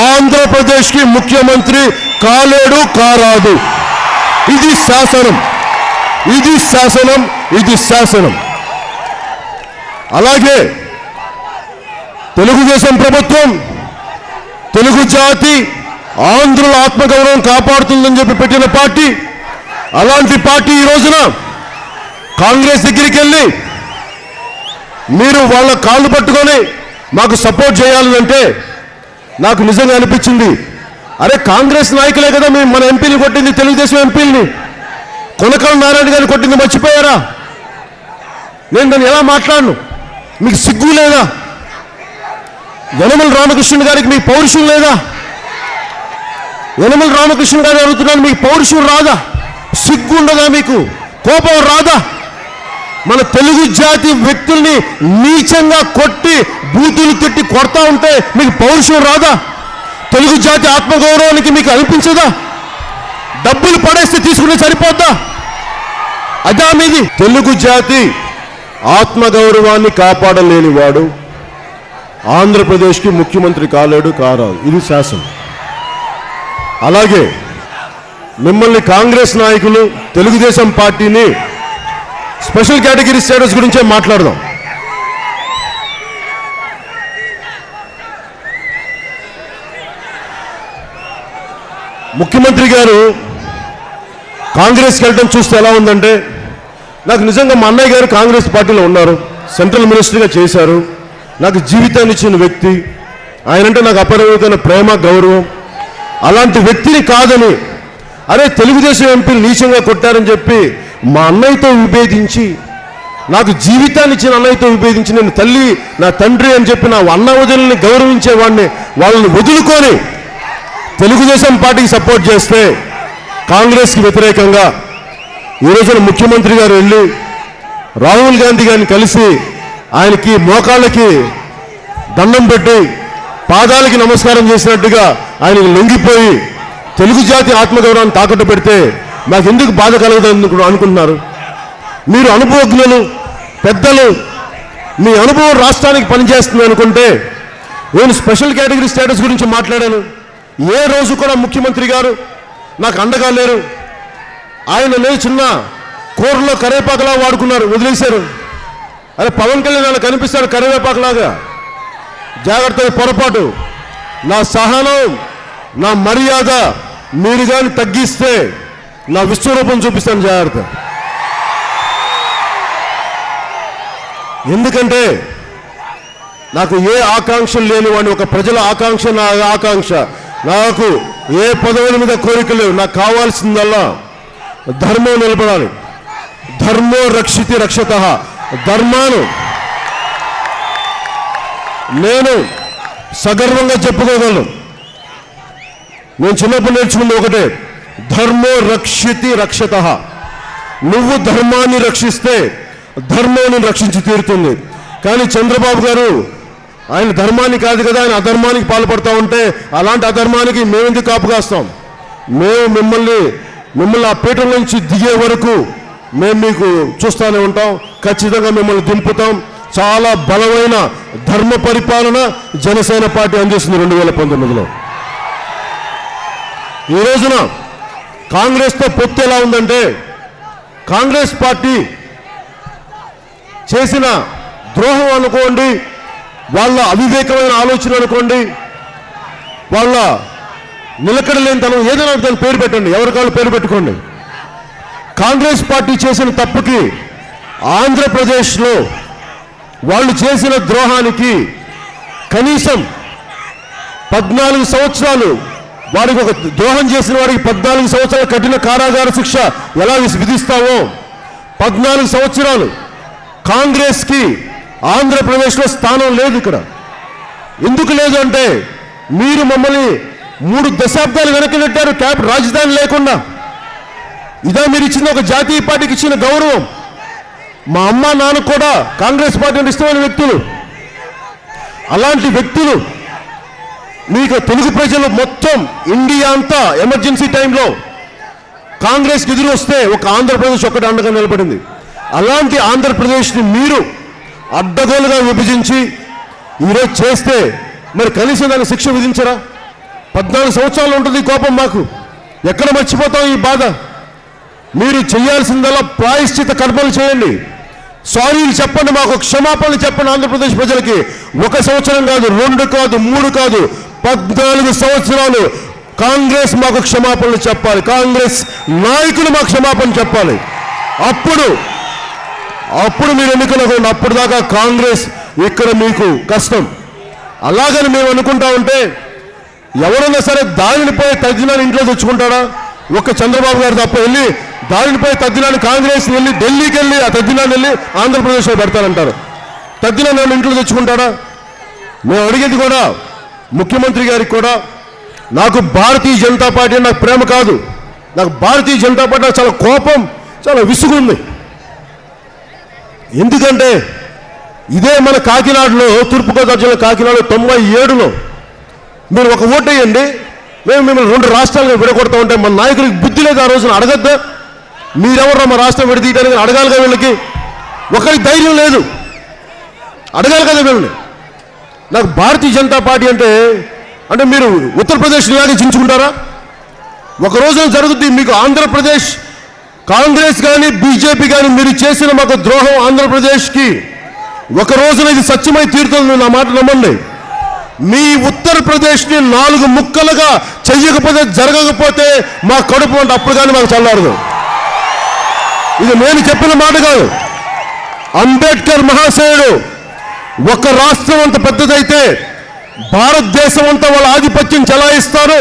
ఆంధ్రప్రదేశ్కి ముఖ్యమంత్రి కాలేడు, కారాదు. ఇది శాసనం, ఇది శాసనం, ఇది శాసనం. అలాగే తెలుగుదేశం ప్రభుత్వం తెలుగు జాతి ఆంధ్రుల ఆత్మగౌరవం కాపాడుతుందని చెప్పి పెట్టిన పార్టీ. అలాంటి పార్టీ ఈ రోజున కాంగ్రెస్ దగ్గరికి వెళ్ళి మీరు వాళ్ళ కాళ్ళు పట్టుకొని మాకు సపోర్ట్ చేయాలంటే నాకు నిజంగా అనిపించింది, అరే కాంగ్రెస్ నాయకులే కదా మేము మన ఎంపీని కొట్టింది, తెలుగుదేశం ఎంపీని కొనకళ్ళ నారాయణ గారిని కొట్టింది, మర్చిపోయారా? నేను దాన్ని ఎలా మాట్లాడను? మీకు సిగ్గు లేదా? యనమల రామకృష్ణ గారికి మీకు పౌరుషం లేదా? యనమల రామకృష్ణ గారు అడుగుతున్నాను, మీకు పౌరుషం రాదా? సిగ్గు ఉండదా? మీకు కోపం రాదా? మన తెలుగు జాతి వ్యక్తుల్ని నీచంగా కొట్టి బూతులు తిట్టి కొడతా ఉంటే మీకు పౌరుషం రాదా? తెలుగు జాతి ఆత్మగౌరవానికి మీకు అనిపించదా? డబ్బులు పడేస్తే తీసుకునే సరిపోద్దా? అదా మీది? తెలుగు జాతి ఆత్మగౌరవాన్ని కాపాడలేనివాడు ఆంధ్రప్రదేశ్కి ముఖ్యమంత్రి కాలేడు, కారాదు. ఇది శాసనం. అలాగే మిమ్మల్ని కాంగ్రెస్ నాయకులు తెలుగుదేశం పార్టీని స్పెషల్ కేటగిరీ స్టేటస్ గురించే మాట్లాడదాం. ముఖ్యమంత్రి గారు కాంగ్రెస్కి వెళ్ళడం చూస్తే ఎలా ఉందంటే, నాకు నిజంగా మా అన్నయ్య గారు కాంగ్రెస్ పార్టీలో ఉన్నారు, సెంట్రల్ మినిస్టర్గా చేశారు, నాకు జీవితాన్ని ఇచ్చిన వ్యక్తి, ఆయనంటే నాకు అపరిమితమైన ప్రేమ గౌరవం. అలాంటి వ్యక్తిని కాదని అరే తెలుగుదేశం ఎంపీలు నీచంగా కొట్టారని చెప్పి మా అన్నయ్యతో విభేదించి, నాకు జీవితాన్ని ఇచ్చిన అన్నయ్యతో విభేదించి, నేను తల్లి నా తండ్రి అని చెప్పి నా అన్న వదిలిని గౌరవించేవాడిని వాళ్ళని వదులుకొని తెలుగుదేశం పార్టీకి సపోర్ట్ చేస్తే కాంగ్రెస్కి వ్యతిరేకంగా ఈ రోజున ముఖ్యమంత్రి గారు వెళ్ళి రాహుల్ గాంధీ గారిని కలిసి ఆయనకి మోకాళ్ళకి దండం పెట్టి పాదాలకి నమస్కారం చేసినట్టుగా ఆయనకి లొంగిపోయి తెలుగు జాతి ఆత్మగౌరవాన్ని తాకట్టు పెడితే నాకు ఎందుకు బాధ కలగదని అనుకుంటున్నారు? మీరు అనుభవజ్ఞులు, పెద్దలు, మీ అనుభవం రాష్ట్రానికి పనిచేస్తుంది అనుకుంటే నేను స్పెషల్ కేటగిరీ స్టేటస్ గురించి మాట్లాడాను. ఏ రోజు కూడా ముఖ్యమంత్రి గారు నాకు అండగా లేరు. ఆయన లేదు చిన్న కూరలో కరివేపాకులా వాడుకున్నారు, వదిలేశారు. అరే పవన్ కళ్యాణ్ ఆయన కనిపిస్తాడు కరివేపాకులాగా, జాగ్రత్తగా పొరపాటు. నా సహనం, నా మర్యాద మీరు కానీ తగ్గిస్తే నా విశ్వరూపం చూపిస్తాను, జాగ్రత్త. ఎందుకంటే నాకు ఏ ఆకాంక్షలు లేని వాడిని, ఒక ప్రజల ఆకాంక్ష నా ఆకాంక్ష. నాకు ఏ పదవుల మీద కోరికలు లేవు. నాకు కావాల్సిందల్లా ధర్మం నిలబడాలి. ధర్మో రక్షితి రక్షతః. ధర్మాను నేను సగర్వంగా చెప్పుకోగలను. నేను చిన్నప్పుడు నేర్చుకుంది ఒకటే, ధర్మో రక్షితి రక్షతః. నువ్వు ధర్మాన్ని రక్షిస్తే ధర్మాన్ని రక్షించి తీరుతుంది. కానీ చంద్రబాబు గారు ఆయన ధర్మాన్ని కాదు కదా, ఆయన అధర్మానికి పాల్పడతా ఉంటే అలాంటి అధర్మానికి మేమెందుకు కాపు కాస్తాం? మేము మిమ్మల్ని ఆ పీఠం నుంచి దిగే వరకు మేము మీకు చూస్తూనే ఉంటాం, ఖచ్చితంగా మిమ్మల్ని దింపుతాం. చాలా బలమైన ధర్మ పరిపాలన జనసేన పార్టీ అందిస్తుంది 2019లో. ఈ రోజున కాంగ్రెస్తో పొత్తు ఎలా ఉందంటే, కాంగ్రెస్ పార్టీ చేసిన ద్రోహం అనుకోండి, వాళ్ళ అవివేకమైన ఆలోచన అనుకోండి, వాళ్ళ నిలకడలేని తనం, ఏదైనా దాని పేరు పెట్టండి, ఎవరికాళ్ళు పేరు పెట్టుకోండి. కాంగ్రెస్ పార్టీ చేసిన తప్పుకి ఆంధ్రప్రదేశ్లో వాళ్ళు చేసిన ద్రోహానికి కనీసం 14 సంవత్సరాలు, వారికి ఒక ద్రోహం చేసిన వారికి 14 సంవత్సరాల కఠిన కారాగార శిక్ష ఎలా విధిస్తావో 14 సంవత్సరాలు కాంగ్రెస్కి ఆంధ్రప్రదేశ్లో స్థానం లేదు. ఇక్కడ ఎందుకు లేదు అంటే, మీరు మమ్మల్ని 3 దశాబ్దాలు వెనక్కి నెట్టారు రాజధాని లేకుండా. ఇదా మీరు ఇచ్చిన ఒక జాతీయ పార్టీకి ఇచ్చిన గౌరవం? మా అమ్మ నాన్న కూడా కాంగ్రెస్ పార్టీ అంటే ఇష్టమైన వ్యక్తులు. అలాంటి వ్యక్తులు మీకు తెలుగు ప్రజలు మొత్తం ఇండియా అంతా ఎమర్జెన్సీ టైంలో కాంగ్రెస్కి ఎదురు వస్తే ఒక ఆంధ్రప్రదేశ్ ఒక్కటి అండగా నిలబడింది. అలాంటి ఆంధ్రప్రదేశ్ని మీరు అడ్డగోలుగా విభజించి ఈరోజు చేస్తే మరి కనీసం దానికి శిక్ష విధించరా? 14 సంవత్సరాలు ఉంటుంది కోపం మాకు. ఎక్కడ మర్చిపోతాం ఈ బాధ? మీరు చేయాల్సిందల్లా ప్రాయశ్చిత కర్మలు చేయండి, సారీలు చెప్పండి, మాకు క్షమాపణలు చెప్పండి. ఆంధ్రప్రదేశ్ ప్రజలకి 1 సంవత్సరం కాదు, 2 కాదు, 3 కాదు, 14 సంవత్సరాలు కాంగ్రెస్ మాకు క్షమాపణలు చెప్పాలి. కాంగ్రెస్ నాయకులు మాకు క్షమాపణ చెప్పాలి. అప్పుడు మీరు ఎన్నికలకు రండి. అప్పుడు దాకా కాంగ్రెస్ ఇక్కడ మీకు కష్టం. అలాగని మేము అనుకుంటా ఉంటే ఎవరన్నా సరే దానిని పోయి తగ్గినాన్ని ఇంట్లో తెచ్చుకుంటాడా? ఒక్క చంద్రబాబు గారు తప్ప వెళ్ళి దానిని పోయి తగ్గినాన్ని కాంగ్రెస్ వెళ్ళి ఢిల్లీకి వెళ్ళి ఆ తగ్గినాన్ని వెళ్ళి ఆంధ్రప్రదేశ్లో పెడతారంటారు. తగ్గినాన్ని ఇంట్లో తెచ్చుకుంటాడా? మేము అడిగేది కూడా ముఖ్యమంత్రి గారికి కూడా, నాకు భారతీయ జనతా పార్టీ నాకు ప్రేమ కాదు, నాకు భారతీయ జనతా పార్టీ చాలా కోపం, చాలా విసుగుంది. ఎందుకంటే ఇదే మన కాకినాడలో, తూర్పుగోదావరి జిల్లా కాకినాడలో 97లో మీరు ఒక ఓటు వేయండి, మేము మిమ్మల్ని 2 రాష్ట్రాలుగా విడగొడతా ఉంటే మన నాయకుడికి బుద్ధి లేదు. ఆ రోజున అడగద్దా? మీరెవరో మా రాష్ట్రం విడదీయడానికి అడగాలి కదా వీళ్ళకి. ఒకరికి ధైర్యం లేదు, అడగాలి కదా వీళ్ళని. నాకు భారతీయ జనతా పార్టీ అంటే మీరు ఉత్తరప్రదేశ్ ఇలాగే చించుకుంటారా? ఒక రోజున జరుగుద్ది మీకు ఆంధ్రప్రదేశ్ కాంగ్రెస్ కానీ బీజేపీ కానీ మీరు చేసిన మాకు ద్రోహం ఆంధ్రప్రదేశ్కి ఒక రోజున ఇది సత్యమై తీరుతుంది. నా మాట నమ్మండి. మీ ఉత్తరప్రదేశ్ని 4 ముక్కలుగా చెయ్యకపోతే, జరగకపోతే మా కడుపు అంటే అప్పుడు కానీ మాకు చల్లారదు. ఇది నేను చెప్పిన మాట కాదు. అంబేద్కర్ మహాశయుడు ఒక రాష్ట్రం అంత పెద్దదైతే భారతదేశం అంతా వాళ్ళ ఆధిపత్యం చెలాయిస్తారు,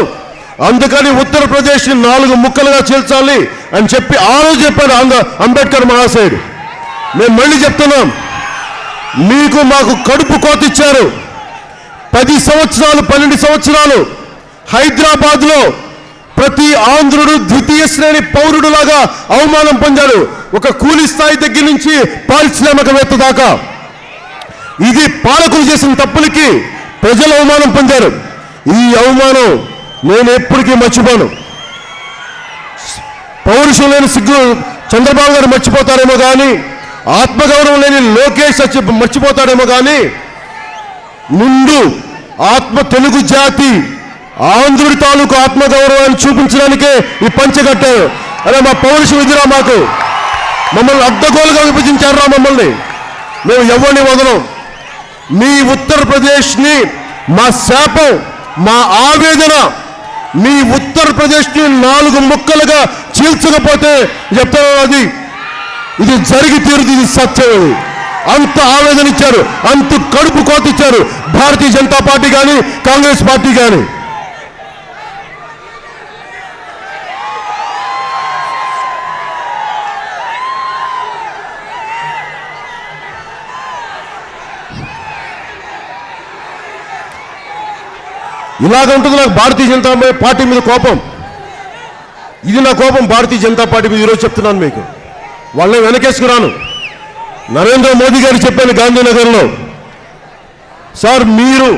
అందుకని ఉత్తరప్రదేశ్ని 4 ముక్కలుగా చీల్చాలి అని చెప్పి ఆ రోజు చెప్పాడు అంబేద్కర్ మహాశయుడు. మేము మళ్ళీ చెప్తున్నాం, మీకు మాకు కడుపు కోతిచ్చారు. 10 సంవత్సరాలు 12 సంవత్సరాలు హైదరాబాద్లో ప్రతి ఆంధ్రుడు ద్వితీయ శ్రేణి పౌరుడులాగా అవమానం పొందారు. ఒక కూలి స్థాయి దగ్గర నుంచి పారిశ్రామికవేత్త దాకా. ఇది పాలకులు చేసిన తప్పులకి ప్రజలు అవమానం పొందారు. ఈ అవమానం నేను ఎప్పటికీ మర్చిపోను. పౌరుషం లేని సిగ్గు చంద్రబాబు గారు మర్చిపోతారేమో కానీ, ఆత్మగౌరవం లేని లోకేష్ మర్చిపోతాడేమో కానీ, ముందు తెలుగు జాతి ఆంధ్రుడి తాలూకు ఆత్మగౌరవాన్ని చూపించడానికే ఈ పంచగట్టారు. అరే మా పౌరుషం ఇదిరా, మాకు మమ్మల్ని అడ్డగోలుగా విభజించారా మమ్మల్ని. మేము ఎవరిని వదలం. మీ ఉత్తరప్రదేశ్ని మా శాపం, మా ఆవేదన, మీ ఉత్తరప్రదేశ్ని 4 ముక్కలుగా చీల్చకపోతే చెప్తాను, ఇది జరిగి తీరుది, ఇది సత్యం. అంత ఆవేదన ఇచ్చారు, అంత కడుపు కోతిచ్చారు భారతీయ జనతా పార్టీ కానీ కాంగ్రెస్ పార్టీ కానీ. ఇలాగ ఉంటుంది నాకు భారతీయ జనతా పార్టీ మీద కోపం. ఇది నా కోపం భారతీయ జనతా పార్టీ మీద. ఈరోజు చెప్తున్నాను మీకు, వాళ్ళని వెనకేసుకురాను. నరేంద్ర మోదీ గారు చెప్పాను గాంధీనగర్లో, సార్ మీరు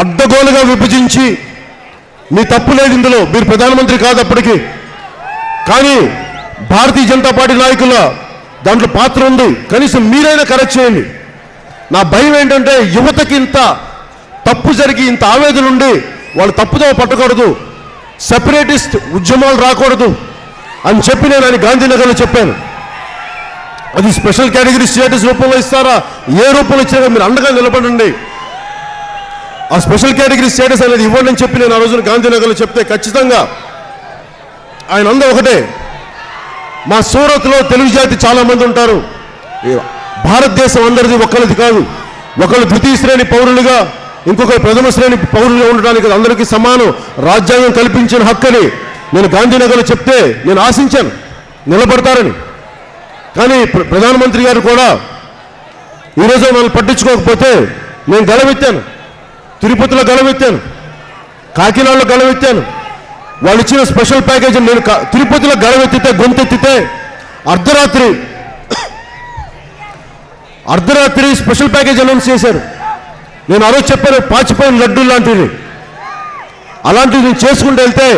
అడ్డగోలుగా విభజించి, మీ తప్పు లేదు ఇందులో, మీరు ప్రధానమంత్రి కాదు అప్పటికి, కానీ భారతీయ జనతా పార్టీ నాయకుల దాంట్లో పాత్ర ఉంది, కనీసం మీరైనా కరెక్ట్ చేయండి. నా భయం ఏంటంటే యువతకి ఇంత తప్పు జరిగి ఇంత ఆవేదన ఉండి వాళ్ళు తప్పుదో పట్టకూడదు, సెపరేటిస్ట్ ఉద్యమాలు రాకూడదు అని చెప్పి నేను ఆయన గాంధీనగర్లో చెప్పాను. అది స్పెషల్ కేటగిరీ స్టేటస్ రూపంలో ఇస్తారా, ఏ రూపంలో ఇచ్చారో మీరు అండగా నిలబడండి, ఆ స్పెషల్ కేటగిరీ స్టేటస్ అనేది ఇవ్వండి అని చెప్పి నేను ఆ రోజున గాంధీనగర్లో చెప్తే ఖచ్చితంగా ఆయన అందరూ ఒకటే. మా సూరత్లో తెలుగు జాతి చాలామంది ఉంటారు. భారతదేశం అందరిది ఒక్కరిది కాదు. ఒకళ్ళు ద్వితీయ శ్రేణి పౌరులుగా, ఇంకొకరు ప్రథమ శ్రేణి పౌరులుగా ఉండడానికి అందరికీ సమానం రాజ్యాంగం కల్పించిన హక్కని నేను గాంధీనగర్లో చెప్తే నేను ఆశించాను నిలబడతారని. కానీ ప్రధానమంత్రి గారు కూడా ఈరోజు వాళ్ళు పట్టించుకోకపోతే నేను గళమెత్తాను, తిరుపతిలో గళమెత్తాను, కాకినాడలో గళమెత్తాను. వాళ్ళు ఇచ్చిన స్పెషల్ ప్యాకేజ్ నేను తిరుపతిలో గళమెత్తితే గొంతెత్తితే అర్ధరాత్రి స్పెషల్ ప్యాకేజ్ అనౌన్స్ చేశారు. నేను ఆ రోజు చెప్పాను పాచిపోయిన లడ్డూ లాంటివి, అలాంటివి నేను చేసుకుంటూ వెళ్తే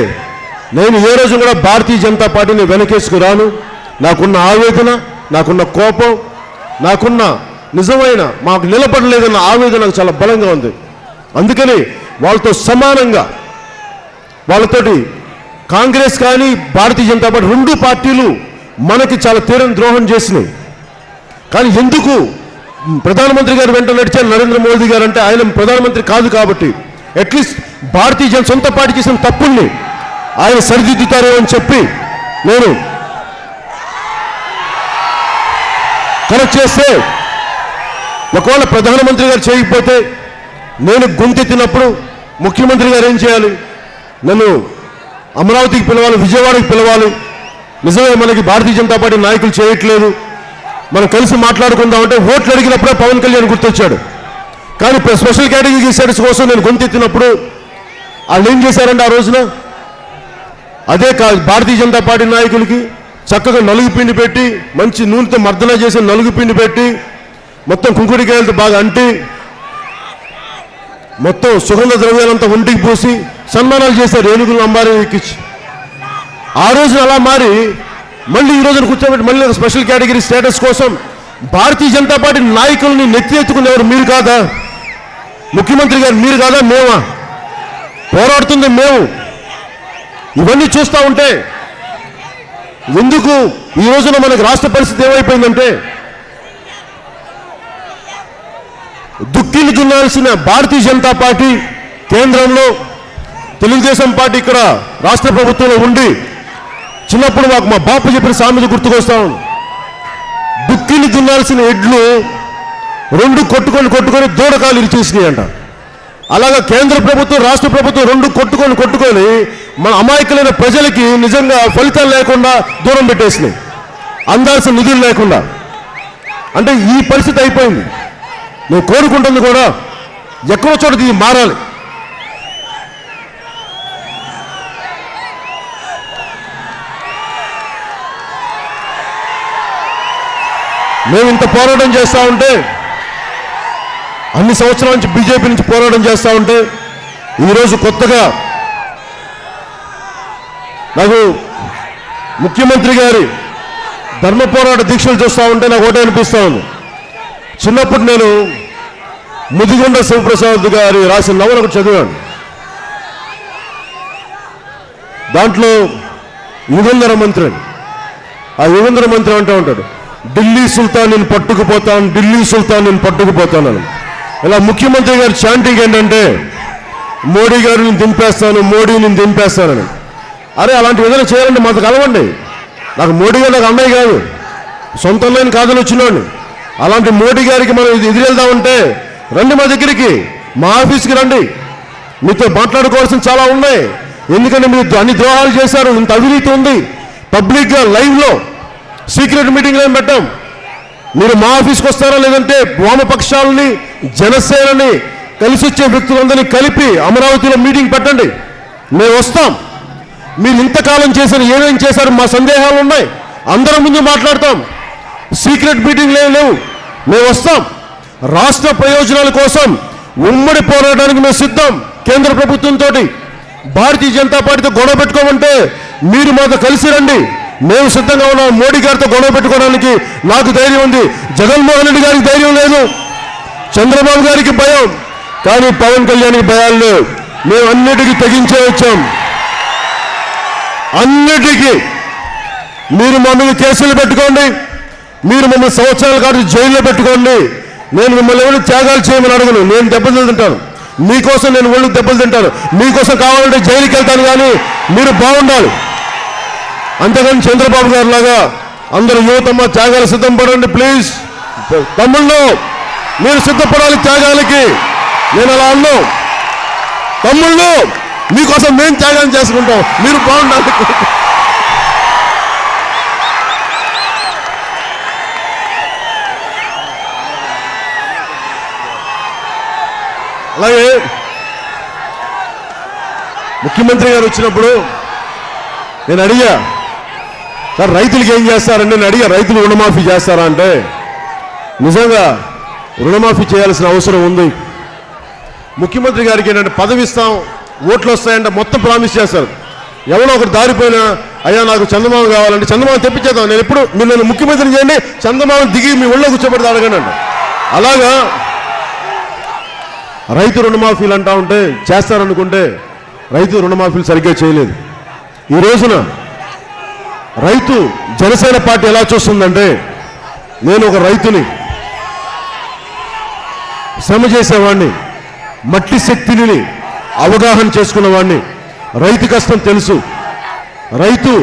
నేను ఏ రోజు కూడా భారతీయ జనతా పార్టీని వెనకేసుకురాను. నాకున్న ఆవేదన, నాకున్న కోపం, నాకున్న నిజమైన మాకు నిలబడలేదన్న ఆవేదన నాకు చాలా బలంగా ఉంది. అందుకని వాళ్ళతో సమానంగా వాళ్ళతోటి కాంగ్రెస్ కానీ భారతీయ జనతా పార్టీ రెండు పార్టీలు మనకి చాలా తీవ్ర ద్రోహం చేసినాయి. కానీ ఎందుకు ప్రధానమంత్రి గారు వెంట నడిచారు నరేంద్ర మోదీ గారు అంటే ఆయన ప్రధానమంత్రి కాదు కాబట్టి అట్లీస్ట్ భారతీయ సొంత పార్టీ చేసిన తప్పుల్ని ఆయన సరిదిద్దుతారో అని చెప్పి నేను కరెక్ట్ చేస్తే, ఒకవేళ ప్రధానమంత్రి గారు చేయకపోతే నేను గొంతెత్తినప్పుడు ముఖ్యమంత్రి గారు ఏం చేయాలి? నన్ను అమరావతికి పిలవాలి, విజయవాడకి పిలవాలి. నిజమే మనకి భారతీయ జనతా పార్టీ నాయకులు చేయట్లేదు, మనం కలిసి మాట్లాడుకుందామంటే ఓట్లు అడిగినప్పుడే పవన్ కళ్యాణ్ గుర్తొచ్చాడు. కానీ స్పెషల్ కేటగిరీ స్టేటస్ కోసం నేను గొంతెత్తినప్పుడు వాళ్ళు ఏం చేశారంటే ఆ రోజున అదే భారతీయ జనతా పార్టీ నాయకులకి చక్కగా నలుగు పిండి పెట్టి, మంచి నూనెతో మర్దన చేసి నలుగు పిండి పెట్టి, మొత్తం కుంకుడికాయలతో బాగా అంటి, మొత్తం సుగంధ ద్రవ్యాలంతా ఒంటికి పూసి సన్మానాలు చేశారు ఏనుగులు అంబారీ ఎక్కించి. ఆ రోజున అలా మారి మళ్ళీ ఈ రోజున కూర్చోబెట్టి మళ్ళీ స్పెషల్ కేటగిరీ స్టేటస్ కోసం భారతీయ జనతా పార్టీ నాయకుల్ని నెత్తి ఎత్తుకునేవారు మీరు కాదా? ముఖ్యమంత్రి గారు మీరు కాదా? మేమా? పోరాడుతుంది మేము. ఇవన్నీ చూస్తూ ఉంటే ఎందుకు ఈ రోజున మనకు రాష్ట్ర పరిస్థితి ఏమైపోయిందంటే దుక్కిని దున్నాల్సిన భారతీయ జనతా పార్టీ కేంద్రంలో, తెలుగుదేశం పార్టీ ఇక్కడ రాష్ట్ర ప్రభుత్వంలో ఉండి చిన్నప్పుడు మాకు మా బాపు చెప్పిన సామెత గుర్తుకొస్తాం. దుక్కిని దున్నాల్సిన ఎడ్లు రెండు కొట్టుకొని దూడకాలు ఇరిచేసినాయి అంట. అలాగా కేంద్ర ప్రభుత్వం రాష్ట్ర ప్రభుత్వం రెండు కొట్టుకొని మన అమాయకులైన ప్రజలకి నిజంగా ఫలితాలు లేకుండా దూరం పెట్టేసినాయి, అందాల్సిన నిధులు లేకుండా. అంటే ఈ పరిస్థితి అయిపోయింది. నేను కోరుకుంటుంది కూడా ఎక్కడో చోట ఇది మారాలి. మేము ఇంత పోరాటం చేస్తూ ఉంటే, అన్ని సంవత్సరాల నుంచి బీజేపీ నుంచి పోరాటం చేస్తూ ఉంటే, ఈరోజు కొత్తగా నాకు ముఖ్యమంత్రి గారి ధర్మ పోరాట దీక్షలు చూస్తూ ఉంటే నాకు ఒకటే అనిపిస్తూ ఉంది. చిన్నప్పుడు నేను ముదిగొండ శివప్రసాద్ గారి రాసిన నవల ఒకటి చదివాను. దాంట్లో యుగంధర మంత్రి అని, ఆ యుగంధర మంత్రి అంటూ ఉంటాడు, ఢిల్లీ సుల్తాన్ నేను పట్టుకుపోతాను, ఢిల్లీ సుల్తాన్ నేను పట్టుకుపోతానని. ఇలా ముఖ్యమంత్రి గారి చాంటింగ్ ఏంటంటే మోడీ గారు నేను దింపేస్తాను, మోడీ నేను దింపేస్తానని. అరే అలాంటి విధంగా చేయాలంటే మాకు కలవండి. నాకు మోడీ గారు నాకు అన్నయ్య కాదు, సొంతంలో కాదని వచ్చినాడు. అలాంటి మోడీ గారికి మనం ఎదురెళ్దామంటే రండి మా దగ్గరికి, మా ఆఫీస్కి రండి, మీతో మాట్లాడుకోవాల్సిన చాలా ఉన్నాయి. ఎందుకంటే మీరు అన్ని ద్రోహాలు చేశారు, ఇంత అవినీతి ఉంది, పబ్లిక్గా లైవ్లో సీక్రెట్ మీటింగ్లో పెట్టాం. మీరు మా ఆఫీస్కి వస్తారా, లేదంటే వామపక్షాలని జనసేనని కలిసి వచ్చే వ్యక్తులందరినీ కలిపి అమరావతిలో మీటింగ్ పెట్టండి, మేము వస్తాం. మీరు ఇంతకాలం చేశారు, ఏమేం చేశారు మా సందేహాలు ఉన్నాయి, అందరం ముందు మాట్లాడతాం. సీక్రెట్ మీటింగ్లు ఏమి లేవు, మేము వస్తాం. రాష్ట్ర ప్రయోజనాల కోసం ఉమ్మడి పోరాటానికి మేము సిద్ధం. కేంద్ర ప్రభుత్వంతో భారతీయ జనతా పార్టీతో గొడవ పెట్టుకోమంటే మీరు మాతో కలిసి రండి, మేము సిద్ధంగా ఉన్నాం. మోడీ గారితో గొడవ పెట్టుకోవడానికి నాకు ధైర్యం ఉంది. జగన్మోహన్ రెడ్డి గారికి ధైర్యం లేదు, చంద్రబాబు గారికి భయం, కానీ పవన్ కళ్యాణ్కి భయాలు లేవు. మేము అన్నిటికీ తెగించే వచ్చాం. అన్నిటికీ మీరు మమ్మల్ని కేసులు పెట్టుకోండి, మీరు మమ్మల్ని సంవత్సరాల కాదు జైల్లో పెట్టుకోండి. నేను మిమ్మల్ని ఎవరు త్యాగాలు చేయమని అడగను. నేను దెబ్బలు తింటాను, మీకోసం నేను ఒళ్ళు దెబ్బలు తింటాను, మీకోసం కావాలంటే జైలుకి వెళ్తాను, కానీ మీరు బాగుండాలి. అంతేగాని చంద్రబాబు గారు లాగా అందరూ యువతమ్మ త్యాగాలు సిద్ధం పడండి ప్లీజ్. తమ్ముళ్ళు మీరు సిద్ధపడాలి త్యాగాలకి. నేను అలా అన్నాం, తమ్ముళ్ళు మీకోసం మేము త్యాగం చేసుకుంటాం, మీరు బాగుండాలి. అలాగే ముఖ్యమంత్రి గారు వచ్చినప్పుడు నేను అడిగా, సార్ రైతులకి ఏం చేస్తారంటే నేను అడిగా, రైతులు రుణమాఫీ చేస్తారా అంటే, నిజంగా రుణమాఫీ చేయాల్సిన అవసరం ఉంది. ముఖ్యమంత్రి గారికి ఏంటంటే పదవి ఇస్తాం, ఓట్లు వస్తాయంటే మొత్తం ప్రామిస్ చేస్తారు. ఎవరో ఒకరు దారిపోయినా అయ్యా నాకు చంద్రబాబు కావాలంటే చంద్రబాబు తెప్పించేద్దాం, నేను ఎప్పుడు మీరు నన్ను ముఖ్యమంత్రిని చేయండి, చంద్రబాబు దిగి మీ ఒళ్ళో కూర్చోబెడితే అడగనండి. అలాగా రైతు రుణమాఫీలు అంటా ఉంటే చేస్తారనుకుంటే రైతు రుణమాఫీలు సరిగ్గా చేయలేదు. ఈ రోజున రైతు జనసేన పార్టీ ఎలా చూస్తుందంటే, నేను ఒక రైతుని, శ్రమ చేసేవాడిని, మట్టి శక్తిని అవగాహన చేసుకున్నవాడిని, రైతు కష్టం తెలుసు. రైతు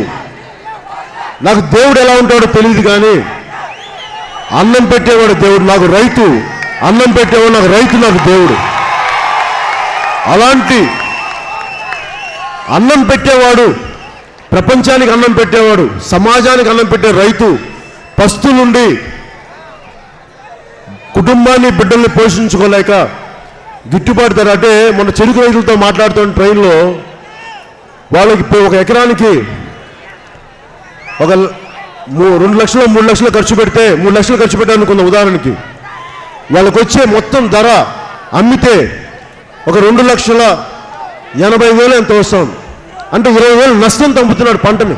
నాకు దేవుడు ఎలా ఉంటాడో తెలియదు, కానీ అన్నం పెట్టేవాడు దేవుడు నాకు, రైతు అన్నం పెట్టేవాడు నాకు, రైతు నాకు దేవుడు. అలాంటి అన్నం పెట్టేవాడు, ప్రపంచానికి అన్నం పెట్టేవాడు, సమాజానికి అన్నం పెట్టే రైతు పస్తు నుండి కుటుంబాన్ని బిడ్డల్ని పోషించుకోలేక గిట్టుబాటు ధర అంటే మన చెరుకు రైతులతో మాట్లాడుతున్న ట్రైన్లో వాళ్ళకి ఒక ఎకరానికి ఒక 2 లక్షలు 3 లక్షలు ఖర్చు పెడితే 3 లక్షలు ఖర్చు పెట్టాలనుకున్న ఉదాహరణకి, వాళ్ళకి వచ్చే మొత్తం ధర అమ్మితే ఒక 2,80,000 ఎంత వస్తుంది అంటే 20,000 నష్టం తగ్గుతున్నాడు పంటని.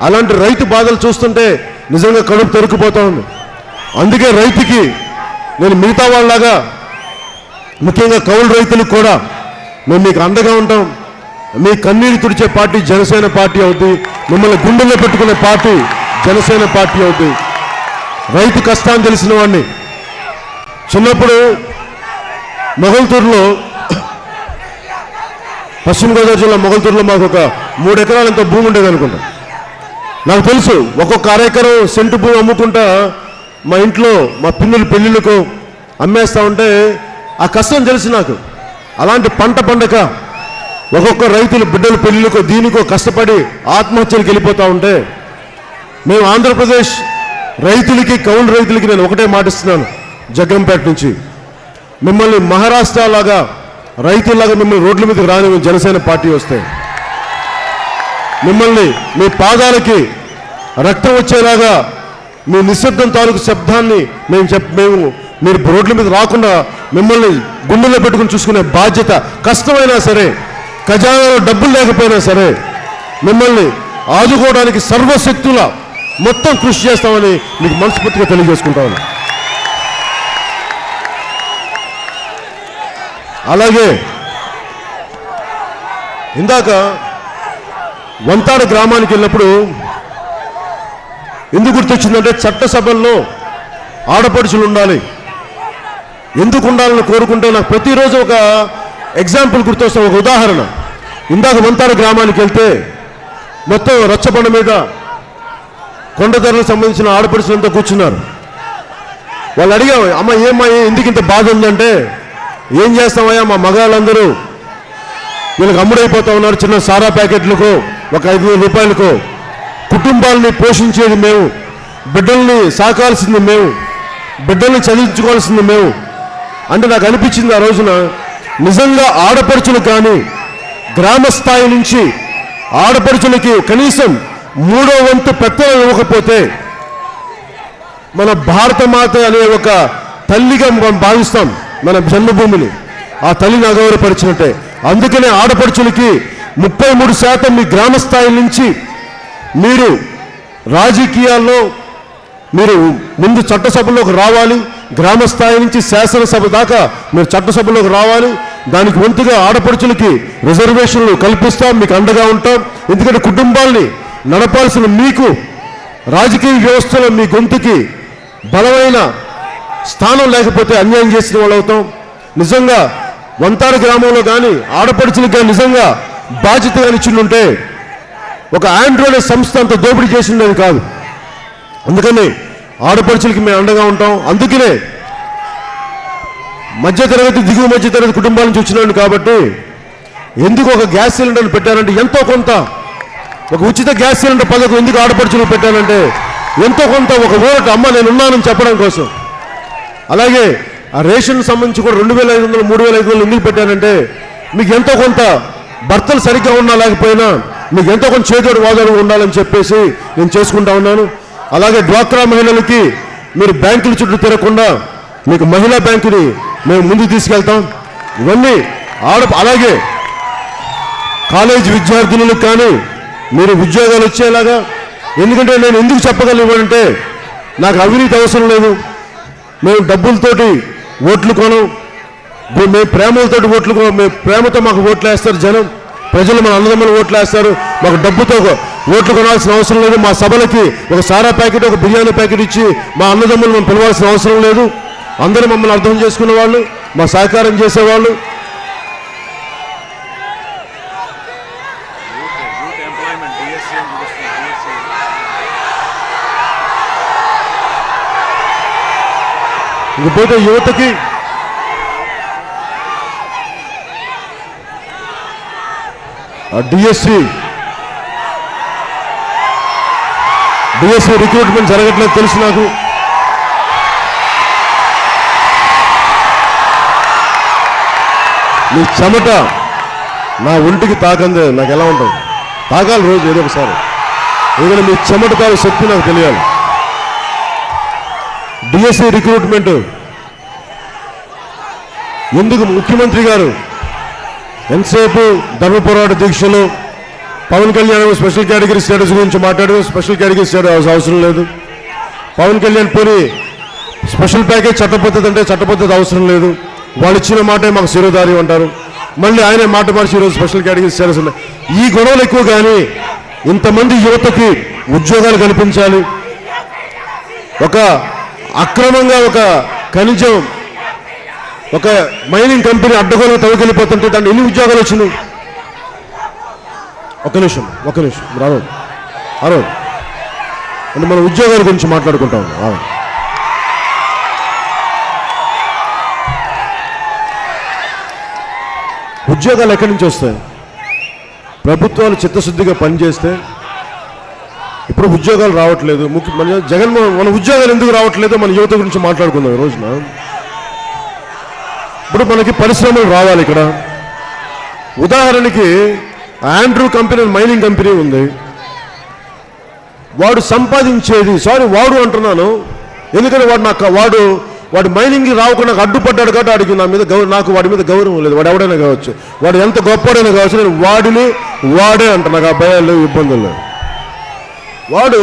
అలాంటి రైతు బాధలు చూస్తుంటే నిజంగా కడుపు తెరుకుపోతా ఉంది. అందుకే రైతుకి నేను మిగతా వాళ్ళలాగా, ముఖ్యంగా కౌలు రైతులకు కూడా మేము మీకు అండగా ఉంటాం. మీ కన్నీరు తుడిచే పార్టీ జనసేన పార్టీ అవుతుంది, మిమ్మల్ని గుండెల్లో పెట్టుకునే పార్టీ జనసేన పార్టీ అవుతుంది. రైతు కష్టాన్ని తెలిసిన వాడిని. చిన్నప్పుడు మొగల్తూరులో, పశ్చిమ గోదావరి జిల్లా మొగల్తూరులో మాకు ఒక 3 ఎకరాలంత భూమి ఉండేది అనుకుంటా. నాకు తెలుసు, ఒక్కొక్క అరెకరం సెంటు భూమి అమ్ముకుంటా మా ఇంట్లో మా పిన్నుల పెళ్ళిళ్ళకు అమ్మేస్తా ఉంటే ఆ కష్టం తెలుసు నాకు. అలాంటి పంట పండక ఒక్కొక్క రైతులు బిడ్డల పెళ్ళిళ్ళకో దీనికో కష్టపడి ఆత్మహత్యలకు వెళ్ళిపోతూ ఉంటే, మేము ఆంధ్రప్రదేశ్ రైతులకి కౌలు రైతులకి నేను ఒకటే మాటిస్తున్నాను, జగ్గంపేట నుంచి మిమ్మల్ని మహారాష్ట్ర లాగా రైతుల్లాగా మిమ్మల్ని రోడ్ల మీదకి రాని జనసేన పార్టీ వస్తే, మిమ్మల్ని మీ పాదాలకి రక్తం వచ్చేలాగా మీ నిశ్శబ్దం తాలూకు శబ్దాన్ని మేము మీరు రోడ్ల మీద రాకుండా మిమ్మల్ని గుండెల్లో పెట్టుకుని చూసుకునే బాధ్యత, కష్టమైనా సరే, ఖజానాలో డబ్బులు లేకపోయినా సరే, మిమ్మల్ని ఆదుకోవడానికి సర్వశక్తుల మొత్తం కృషి చేస్తామని మీకు మనస్ఫూర్తిగా తెలియజేసుకుంటామని. అలాగే ఇందాక వంతాడ గ్రామానికి వెళ్ళినప్పుడు ఎందుకు గుర్తొచ్చిందంటే, చట్టసభల్లో ఆడపడుచులు ఉండాలి. ఎందుకు ఉండాలని కోరుకుంటే నాకు ప్రతిరోజు ఒక ఎగ్జాంపుల్ గుర్తొస్తాం, ఒక ఉదాహరణ. ఇందాక వంతాడ గ్రామానికి వెళ్తే మొత్తం రచ్చబండ మీద కొండధరలకు సంబంధించిన ఆడపడుచులంతా కూర్చున్నారు. వాళ్ళు అడిగాం, అమ్మ ఏమ్మా ఎందుకు ఇంత బాధ ఉందంటే, ఏం చేస్తామయ్యా మా మగాళ్ళందరూ వీళ్ళకి అమ్ముడైపోతా ఉన్నారు, చిన్న సారా ప్యాకెట్లకు ఒక 5,000 రూపాయలకు. కుటుంబాలని పోషించేది మేము, బిడ్డల్ని సాకాల్సింది మేము, బిడ్డల్ని చదివించుకోవాల్సింది మేము అంటే నాకు అనిపించింది ఆ రోజున, నిజంగా ఆడపడుచులు కానీ గ్రామ స్థాయి నుంచి ఆడపడుచులకి కనీసం 3వ వంతు పెత్తనం ఇవ్వకపోతే మన భారతమాత అనే ఒక తల్లిగా మనం భావిస్తాం మన జన్మభూమిని, ఆ తల్లిని అగౌరవపరిచినట్టే. అందుకనే ఆడపడుచులకి 33% మీ గ్రామ స్థాయి నుంచి మీరు రాజకీయాల్లో మీరు ముందు చట్టసభలోకి రావాలి, గ్రామ స్థాయి నుంచి శాసనసభ దాకా మీరు చట్టసభలోకి రావాలి. దానికి వంతుగా ఆడపడుచులకి రిజర్వేషన్లు కల్పిస్తాం, మీకు అండగా ఉంటాం. ఎందుకంటే కుటుంబాల్ని నడపాల్సిన మీకు రాజకీయ వ్యవస్థలో మీ గొంతుకి బలమైన స్థానం లేకపోతే అన్యాయం చేసిన వాళ్ళు అవుతాం. నిజంగా వంతారు గ్రామంలో కానీ ఆడపడుచులకు కానీ నిజంగా బాధ్యత కానీ ఇచ్చిండుంటే ఒక ఆండ్రూ అనే సంస్థ అంత దోపిడీ చేసిండేది కాదు. అందుకని ఆడపడుచులకి మేము అండగా ఉంటాం. అందుకనే మధ్యతరగతి దిగువ మధ్యతరగతి కుటుంబాల నుంచి వచ్చినాడు కాబట్టి ఎందుకు ఒక గ్యాస్ సిలిండర్లు పెట్టారంటే ఎంతో కొంత ఒక ఉచిత గ్యాస్ సిలిండర్ పథకం ఎందుకు ఆడపడుచులు పెట్టారంటే ఎంతో కొంత ఒక ఊరట అమ్మ నేను ఉన్నానని చెప్పడం కోసం. అలాగే ఆ రేషన్ సంబంధించి కూడా 2,500 3,500 ఎందుకు పెట్టానంటే మీకు ఎంతో కొంత భర్తలు సరిగ్గా ఉన్నా లేకపోయినా మీకు ఎంతో కొంత చేదోడు వాదోడు ఉండాలని చెప్పేసి నేను చేసుకుంటా ఉన్నాను. అలాగే డ్వాక్రా మహిళలకి మీరు బ్యాంకుల చుట్టూ తిరగకుండా మీకు మహిళా బ్యాంకుని మేము ముందుకు తీసుకెళ్తాం. ఇవన్నీ అలాగే కాలేజ్ విద్యార్థులకు కానీ మీరు ఉద్యోగాలు వచ్చేలాగా. ఎందుకంటే నేను ఎందుకు చెప్పగలిగానంటే నాకు అవినీతి అవసరం లేదు. మేము డబ్బులతోటి ఓట్లు కొనం, మేము ప్రేమలతోటి ఓట్లు కొనం. మేము ప్రేమతో మాకు ఓట్లు వేస్తారు జనం, ప్రజలు మన అన్నదమ్ములు ఓట్లు వేస్తారు. మాకు డబ్బుతో ఓట్లు కొనాల్సిన అవసరం లేదు. మా సభలకి ఒక సారా ప్యాకెట్ ఒక బిర్యానీ ప్యాకెట్ ఇచ్చి మా అన్నదమ్ములు మేము పిలవాల్సిన అవసరం లేదు. అందరూ మమ్మల్ని అర్థం చేసుకునే వాళ్ళు, మా సహకారం చేసేవాళ్ళు. ఇకపోతే యువతకి డిఎస్సి రిక్రూట్మెంట్ జరగట్లేదు తెలుసు నాకు. నీ చెమట నా ఒంటికి తాకందే నాకు ఎలా ఉంటుంది? తాగాలి రోజు ఏదో ఒకసారి. ఎందుకంటే మీ చెమట తాగే శక్తి నాకు తెలియాలి. డిఎస్సి రిక్రూట్మెంట్ ఎందుకు ముఖ్యమంత్రి గారు ఎంతసేపు ధర్మ పోరాట దీక్షలు Pawan Kalyan special category status గురించి మాట్లాడడం, స్పెషల్ కేటగిరీ స్టేటస్ అవసరం లేదు. పవన్ కళ్యాణ్ పోనీ స్పెషల్ ప్యాకేజ్ చట్టపద్ధతి అంటే చట్టపద్ధతి అవసరం లేదు. వాళ్ళు ఇచ్చిన మాటే మాకు శిరోధారి అంటారు. మళ్ళీ ఆయనే మాట మార్చి ఈరోజు స్పెషల్ కేటగిరీ స్టేటస్ ఉన్నాయి. ఈ గొడవలు ఎక్కువ. కానీ ఇంతమంది యువతకి ఉద్యోగాలు కల్పించాలి. ఒక అక్రమంగా ఒక ఖనిజం ఒక మైనింగ్ కంపెనీ అడ్డగోలు తవ్వుకెళ్ళిపోతుంటే దాన్ని ఎన్ని ఉద్యోగాలు వచ్చినాయి? ఒక నిమిషం రావు అంటే మన ఉద్యోగాల గురించి మాట్లాడుకుంటాం. ఉద్యోగాలు ఎక్కడి నుంచి వస్తాయి? ప్రభుత్వాలు చిత్తశుద్ధిగా పనిచేస్తే. ఇప్పుడు ఉద్యోగాలు రావట్లేదు. జగన్మోహన్ మన ఉద్యోగాలు ఎందుకు రావట్లేదో మన యువత గురించి మాట్లాడుకుందాం ఈ రోజున. ఇప్పుడు మనకి పరిశ్రమలు రావాలి ఇక్కడ. ఉదాహరణకి ఆండ్రూ కంపెనీ మైనింగ్ కంపెనీ ఉంది. వాడు సంపాదించేది వాడు అంటున్నాను ఎందుకంటే వాడు మైనింగ్కి రాకుండా నాకు అడ్డుపడ్డాడు కాబట్టి వాడికి నాకు వాడి మీద గౌరవం లేదు. వాడు ఎవడైనా కావచ్చు, వాడు ఎంత గొప్పడైనా కావచ్చు, నేను వాడే అంట. నాకు ఆ భయాలు లేవు, ఇబ్బందులు లేవు. వాడు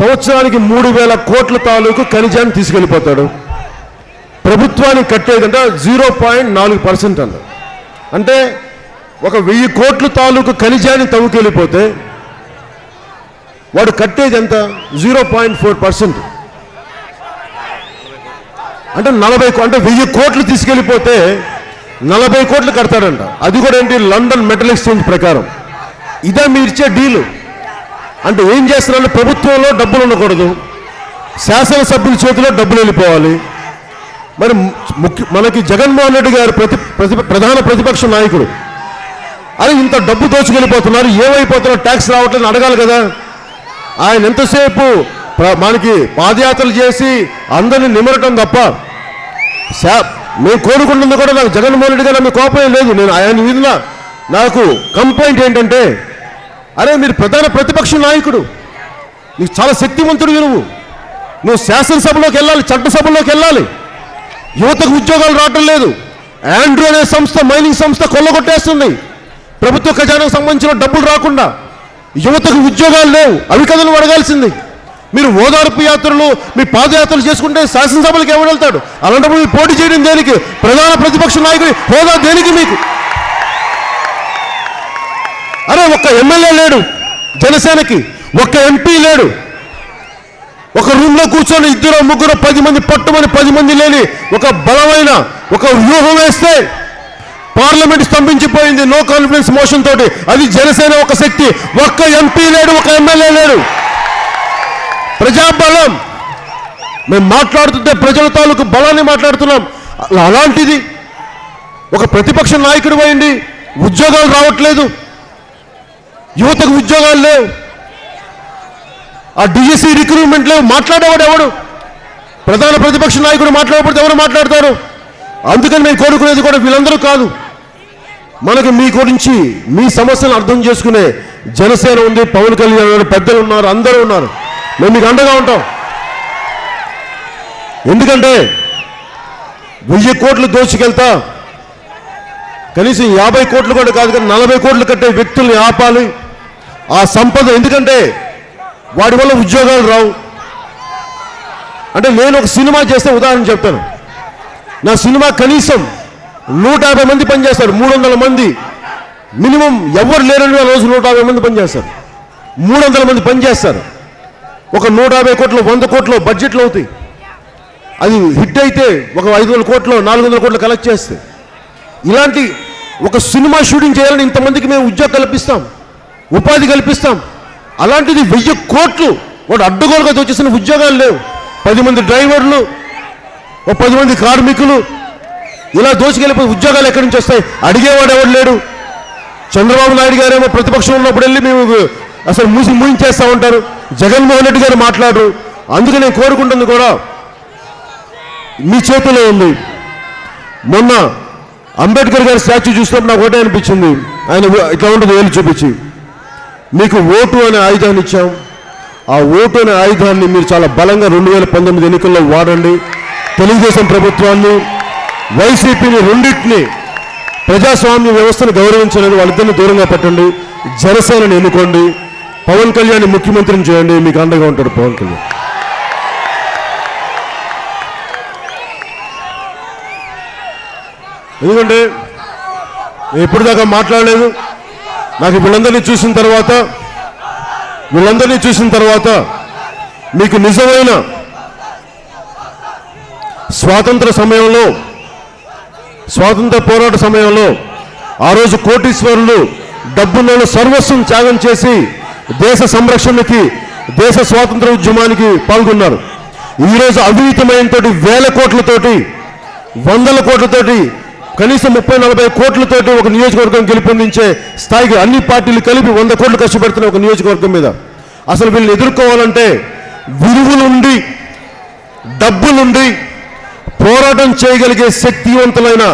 సంవత్సరానికి 3,000 కోట్ల తాలూకు ఖనిజాన్ని తీసుకెళ్ళిపోతాడు. ప్రభుత్వానికి కట్టేదంటే 0.4% అంట. అంటే 1,000 కోట్ల తాలూకు ఖనిజాన్ని తవ్వుకెళ్ళిపోతే వాడు కట్టేది ఎంత? 0.4%. అంటే 1,000 కోట్లు తీసుకెళ్ళిపోతే 40 కోట్లు కడతాడంట. అది కూడా ఏంటి? లండన్ మెటల్ ఎక్స్చేంజ్ ప్రకారం. ఇదే మీరు ఇచ్చే డీలు. అంటే ఏం చేస్తున్నారంటే ప్రభుత్వంలో డబ్బులు ఉండకూడదు, శాసనసభ్యుల చేతిలో డబ్బులు వెళ్ళిపోవాలి. మరి మనకి జగన్మోహన్ రెడ్డి గారు ప్రధాన ప్రతిపక్ష నాయకుడు. అది ఇంత డబ్బు దోచుకెళ్ళిపోతున్నారు, ఏమైపోతున్నారు, ట్యాక్స్ రావట్లేదని అడగాలి కదా. ఆయన ఎంతసేపు మనకి పాదయాత్రలు చేసి అందరినీ నిమరటం తప్ప మేము కోరుకుంటుంది కూడా నాకు జగన్మోహన్ రెడ్డి గారు మీ కోపం లేదు. నేను ఆయన మీద నాకు కంప్లైంట్ ఏంటంటే, అరే మీరు ప్రధాన ప్రతిపక్ష నాయకుడు, నీకు చాలా శక్తివంతుడు. నువ్వు శాసనసభలోకి వెళ్ళాలి, చట్టసభలోకి వెళ్ళాలి. యువతకు ఉద్యోగాలు రావటం లేదు. ఆండ్రూ అనే సంస్థ మైనింగ్ సంస్థ కొల్లగొట్టేస్తుంది ప్రభుత్వ ఖజానాకు సంబంధించిన డబ్బులు రాకుండా. యువతకు ఉద్యోగాలు లేవు, అవి కదా నువ్వు అడగాల్సింది. మీరు ఓదార్పు యాత్రలు, మీ పాదయాత్రలు చేసుకుంటే శాసనసభలకు ఎవరు వెళ్తాడు? అలాంటప్పుడు మీరు పోటీ చేయడం దేనికి? ప్రధాన ప్రతిపక్ష నాయకుడి హోదా దేనికి మీకు? అరే ఒక్క ఎమ్మెల్యే లేడు జనసేనకి, ఒక్క ఎంపీ లేడు. ఒక రూమ్లో కూర్చొని 2, 3, 10 మంది పట్టుమని 10 మంది లేని ఒక బలమైన ఒక వ్యూహం వేస్తే పార్లమెంట్ స్తంభించిపోయింది నో కాన్ఫిడెన్స్ మోషన్ తోటి. అది జనసేన ఒక శక్తి. ఒక్క ఎంపీ లేడు, ఒక ఎమ్మెల్యే లేడు. ప్రజాబలం. మేము మాట్లాడుతుంటే ప్రజల తాలూకు బలాన్ని మాట్లాడుతున్నాం. అలాంటిది ఒక ప్రతిపక్ష నాయకుడు అయింది, ఉద్యోగాలు రావట్లేదు, యువతకు ఉద్యోగాలు లేవు, ఆ డిఎస్సి రిక్రూట్మెంట్ లేవు. మాట్లాడేవాడు ఎవడు? ప్రధాన ప్రతిపక్ష నాయకుడు మాట్లాడకపోతే ఎవరు మాట్లాడతారు? అందుకని మేము కోరుకునేది కూడా వీళ్ళందరూ కాదు. మనకు మీ గురించి, మీ సమస్యను అర్థం చేసుకునే జనసేన ఉంది, పవన్ కళ్యాణ్ ఉన్నారు, పెద్దలు ఉన్నారు, అందరూ ఉన్నారు. మేము మీకు అండగా ఉంటాం. ఎందుకంటే 1000 కోట్లు దోచుకెళ్తా కనీసం 50 కోట్లు కూడా కాదు కానీ 40 కోట్లు కట్టే వ్యక్తుల్ని ఆపాలి. ఆ సంపద, ఎందుకంటే వాడి వల్ల ఉద్యోగాలు రావు. అంటే నేను ఒక సినిమా చేస్తే ఉదాహరణ చెప్తాను. నా సినిమా కనీసం 150 మంది పనిచేస్తారు, 300 మంది మినిమం. ఎవరు లేరని రోజు 150 మంది పనిచేస్తారు, 300 మంది పనిచేస్తారు. ఒక 150 కోట్లు 100 కోట్లు బడ్జెట్లు అవుతాయి. అది హిట్ అయితే ఒక 500 కోట్లు 400 కోట్లు కలెక్ట్ చేస్తే, ఇలాంటి ఒక సినిమా షూటింగ్ చేయాలని ఇంతమందికి మేము ఉద్యోగం కల్పిస్తాం, ఉపాధి కల్పిస్తాం. అలాంటిది 1000 కోట్లు వాడు అడ్డగోలుగా దోచేసిన ఉద్యోగాలు లేవు. 10 మంది డ్రైవర్లు, ఒక 10 మంది కార్మికులు ఇలా దోచుకెళ్ళిపోయి ఉద్యోగాలు ఎక్కడి నుంచి వస్తాయి? అడిగేవాడు ఎవడు లేడు. చంద్రబాబు నాయుడు గారేమో ప్రతిపక్షం ఉన్నప్పుడు వెళ్ళి మేము అసలు మూయించేస్తూ ఉంటారు. జగన్మోహన్ రెడ్డి గారు మాట్లాడరు. అందుకే నేను కోరుకుంటుంది కూడా మీ చేతిలో ఉంది. మొన్న అంబేద్కర్ గారి స్టాచ్యూ చూసినప్పుడు నాకు ఒకటే అనిపించింది. ఆయన ఇట్లా ఉంటుంది వేలు చూపించి, మీకు ఓటు అనే ఆయుధాన్ని ఇచ్చాం, ఆ ఓటు అనే ఆయుధాన్ని మీరు చాలా బలంగా 2019 ఎన్నికల్లో వాడండి. తెలుగుదేశం ప్రభుత్వాన్ని, వైసీపీని, రెండింటిని, ప్రజాస్వామ్య వ్యవస్థను గౌరవించలేదు, వాళ్ళిద్దరిని దూరంగా పెట్టండి. జనసేనని ఎన్నుకోండి, పవన్ కళ్యాణ్ ముఖ్యమంత్రిని చేయండి. మీకు అండగా ఉంటాడు పవన్ కళ్యాణ్. ఎందుకంటే నేను ఇప్పటిదాకా మాట్లాడలేదు. నాకు వీళ్ళందరినీ చూసిన తర్వాత మీకు నిజమైన స్వాతంత్ర పోరాట సమయంలో ఆ రోజు కోటీశ్వరులు డబ్బులను సర్వస్వం త్యాగం చేసి దేశ సంరక్షణకి, దేశ స్వాతంత్ర ఉద్యమానికి పాల్గొన్నారు. ఈరోజు అవినీతిమయంతో వేల కోట్లతోటి, 100 కోట్లతోటి, కనీసం 30-40 కోట్లతోటి ఒక నియోజకవర్గం గెలుపొందించే స్థాయికి అన్ని పార్టీలు కలిపి 100 కోట్లు ఖర్చు పెడుతున్న ఒక నియోజకవర్గం మీద అసలు వీళ్ళని ఎదుర్కోవాలంటే విలువలుండి, డబ్బులుండి పోరాటం చేయగలిగే శక్తివంతులైన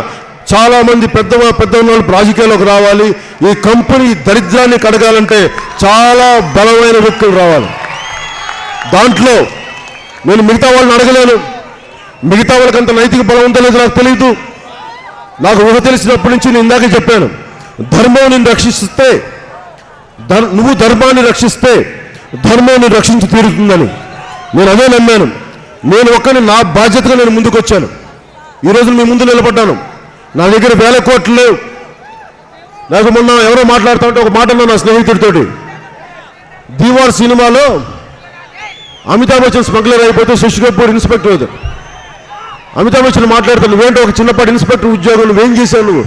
చాలామంది పెద్ద వాళ్ళు రాజకీయాల్లోకి రావాలి. ఈ కంపెనీ దరిద్రాన్ని కడగాలంటే చాలా బలమైన వ్యక్తులు రావాలి. దాంట్లో నేను మిగతా వాళ్ళని అడగలేను. మిగతా వాళ్ళకి అంత నైతిక బలం ఉందో లేదో నాకు తెలియదు. నాకు ఊహ తెలిసినప్పటి నుంచి నేను ఇందాక చెప్పాను, ధర్మం నిన్ను రక్షిస్తే, నువ్వు ధర్మాన్ని రక్షిస్తే ధర్మం నిన్ను రక్షించి తీరుతుందని నేను అదే నమ్మాను. నేను ఒక్కని నా బాధ్యతగా నేను ముందుకు వచ్చాను. ఈరోజు మీ ముందు నిలబడ్డాను. నా దగ్గర 1000 కోట్లు లేవు. నాకు మొన్న ఎవరో మాట్లాడుతూ ఉంటే ఒక మాట అన్నా నా స్నేహితుడితోటి, దీవార్ సినిమాలో అమితాబ్ బచ్చన్ స్మగ్లర్ అయిపోతే శశి కపూర్ ఇన్స్పెక్టర్ అవుతాడు. అమితాబ్ బచ్చన్ మాట్లాడుతాను, నువ్వేంటో ఒక చిన్నపాటి ఇన్స్పెక్టర్ ఉద్యోగం, నువ్వేం చేశావు? నువ్వు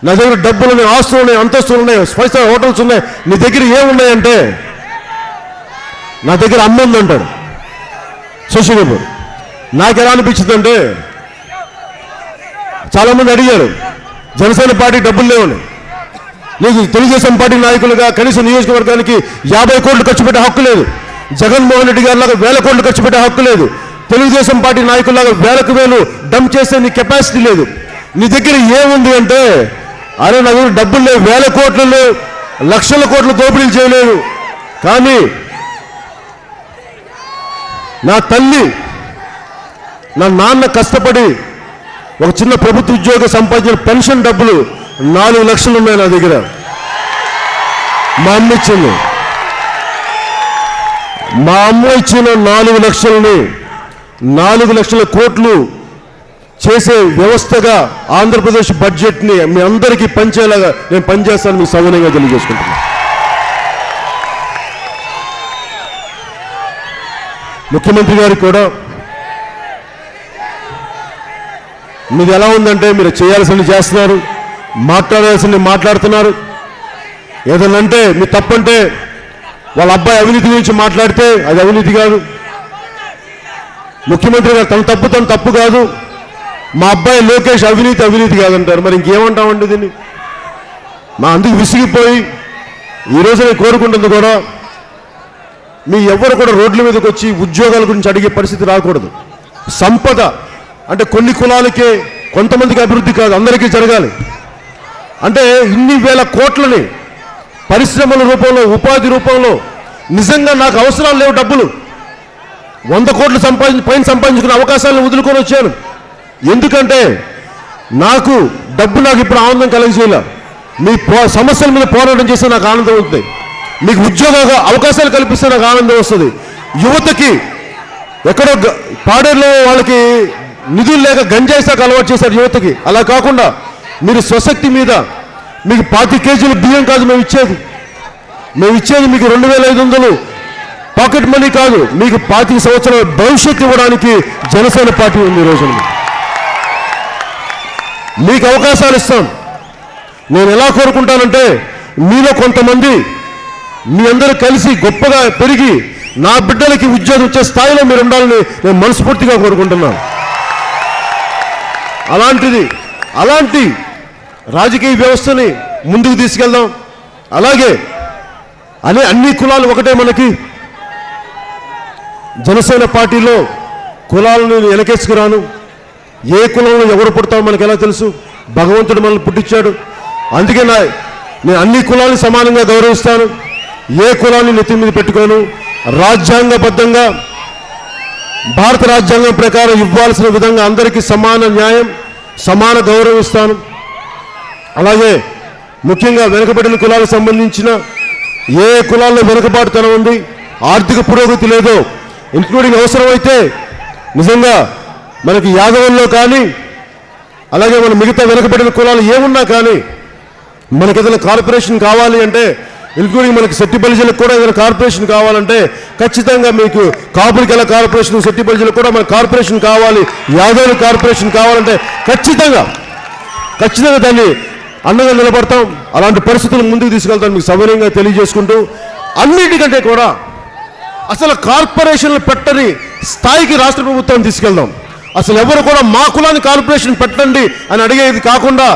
నా దగ్గర డబ్బులు ఉన్నాయి, ఆస్తులు ఉన్నాయి, అంతస్తులు ఉన్నాయి, 5 స్టార్ హోటల్స్ ఉన్నాయి, నీ దగ్గర ఏమున్నాయంటే నా దగ్గర అమ్మ ఉందంటాడు శశి కపూర్. నాకు ఎలా అనిపించిందంటే, చాలామంది అడిగారు జనసేన పార్టీ డబ్బులు లేవని. నీకు తెలుగుదేశం పార్టీ నాయకులుగా కనీసం నియోజకవర్గానికి 50 కోట్లు ఖర్చు పెట్టే హక్కు లేదు. జగన్మోహన్ రెడ్డి గారి లాగా 1000 కోట్లు ఖర్చు పెట్టే హక్కు లేదు. తెలుగుదేశం పార్టీ నాయకుల్లాగా 1000 డంప్ చేసే నీ కెపాసిటీ లేదు. నీ దగ్గర ఏముంది అంటే, అరే నా దగ్గర డబ్బులు లేవు, 1000 కోట్లు లేవు, లక్షల కోట్లు దోపిడీలు చేయలేదు. కానీ నా తల్లి, నా నాన్న కష్టపడి ఒక చిన్న ప్రభుత్వ ఉద్యోగ సంపాదించిన పెన్షన్ డబ్బులు 4 లక్షలు ఉన్నాయి నా దగ్గర. మా అమ్మ ఇచ్చింది. మా అమ్మ ఇచ్చిన 4 లక్షలని 4 లక్షల కోట్లు చేసే వ్యవస్థగా ఆంధ్రప్రదేశ్ బడ్జెట్ని మీ అందరికీ పంచేలాగా నేను పనిచేస్తాను మీకు సవినయంగా తెలియజేసుకుంటున్నాను. ముఖ్యమంత్రి గారికి కూడా మీది ఎలా ఉందంటే మీరు చేయాల్సింది చేస్తున్నారు, మాట్లాడాల్సింది మాట్లాడుతున్నారు. ఏదనంటే మీ తప్పంటే వాళ్ళ అబ్బాయి అవినీతి గురించి మాట్లాడితే అది అవినీతి కాదు. ముఖ్యమంత్రి గారు తన తప్పు కాదు, మా అబ్బాయి లోకేష్ అవినీతి కాదంటారు. మరి ఇంకేమంటామండి దీన్ని? మా అందుకు విసిగిపోయి ఈరోజు నేను కోరుకుంటుంది కూడా మీ ఎవరు కూడా రోడ్ల మీదకి వచ్చి ఉద్యోగాల గురించి అడిగే పరిస్థితి రాకూడదు. సంపద అంటే కొన్ని కులాలకే కొంతమందికి అభివృద్ధి కాదు, అందరికీ జరగాలి. అంటే ఇన్ని వేల కోట్లని పరిశ్రమల రూపంలో ఉపాధి రూపంలో నిజంగా నాకు అవసరాలు లేవు, డబ్బులు 100 కోట్లు పైన సంపాదించుకునే అవకాశాలను వదులుకొని వచ్చాను. ఎందుకంటే నాకు డబ్బు నాకు ఇప్పుడు ఆనందం కలిగించేలా, మీ సమస్యల మీద పోరాటం చేస్తే నాకు ఆనందం అవుతుంది, మీకు ఉద్యోగ అవకాశాలు కల్పిస్తే నాకు ఆనందం వస్తుంది. యువతకి ఎక్కడో పాడేరులో వాళ్ళకి నిధులు లేక గంజాయి శాఖ అలవాటు చేశారు యువతకి. అలా కాకుండా మీరు స్వశక్తి మీద మీకు 25 కేజీల బియ్యం కాదు మేము ఇచ్చేది మీకు 2500 పాకెట్ మనీ కాదు, మీకు 25 సంవత్సరాల భవిష్యత్తు ఇవ్వడానికి జనసేన పార్టీ ఉంది. ఈ రోజున మీకు అవకాశాలు ఇస్తాం. నేను ఎలా కోరుకుంటానంటే మీలో కొంతమంది మీ అందరూ కలిసి గొప్పగా పెరిగి నా బిడ్డలకి ఉద్యోగం ఇచ్చే స్థాయిలో మీరు ఉండాలని నేను మనస్ఫూర్తిగా కోరుకుంటున్నాను. అలాంటి రాజకీయ వ్యవస్థని ముందుకు తీసుకెళ్దాం. అలాగే అన్ని కులాలు ఒకటే. మనకి జనసేన పార్టీలో కులాలను నేను వెనకేసుకురాను. ఏ కులంలో ఎవరు పుడతామో మనకు ఎలా తెలుసు? భగవంతుడు మనల్ని పుట్టించాడు. అందుకే నేను అన్ని కులాలను సమానంగా గౌరవిస్తాను. ఏ కులాన్ని నెత్తి మీద పెట్టుకోను. రాజ్యాంగబద్ధంగా భారత రాజ్యాంగం ప్రకారం ఇవ్వాల్సిన విధంగా అందరికీ సమాన న్యాయం, సమాన గౌరవం ఇస్తాను. అలాగే ముఖ్యంగా వెనుకబడిన కులాలకు సంబంధించిన ఏ కులాల్లో వెనుకబాటుతనం ఉంది, ఆర్థిక పురోగతి లేదో, ఇంక్లూడింగ్ అవసరమైతే నిజంగా మనకి యాదవుల్లో కానీ అలాగే మన మిగతా వెనుకబడిన కులాలు ఏమున్నా కానీ మనకి ఏదైనా కార్పొరేషన్ కావాలి అంటే, ఇంక్లూడింగ్ మనకి శెట్టి బలిజలకు కూడా ఏదైనా కార్పొరేషన్ కావాలంటే ఖచ్చితంగా మీకు కాపులకి ఎలా కార్పొరేషన్, శెట్టి బలిజలకు కూడా మనకు కార్పొరేషన్ కావాలి, యాదవుల కార్పొరేషన్ కావాలంటే ఖచ్చితంగా దాన్ని అండగా నిలబడతాం. అలాంటి పరిస్థితులు ముందుకు తీసుకెళ్తాను మీకు సవినయంగా తెలియజేసుకుంటూ, అన్నిటికంటే కూడా అసలు కార్పొరేషన్లు పెట్టని స్థాయికి రాష్ట్ర ప్రభుత్వాన్ని తీసుకెళ్దాం. అసలు ఎవరు కూడా మా కులాన్ని కార్పొరేషన్ పెట్టండి అని అడిగేది కాకుండా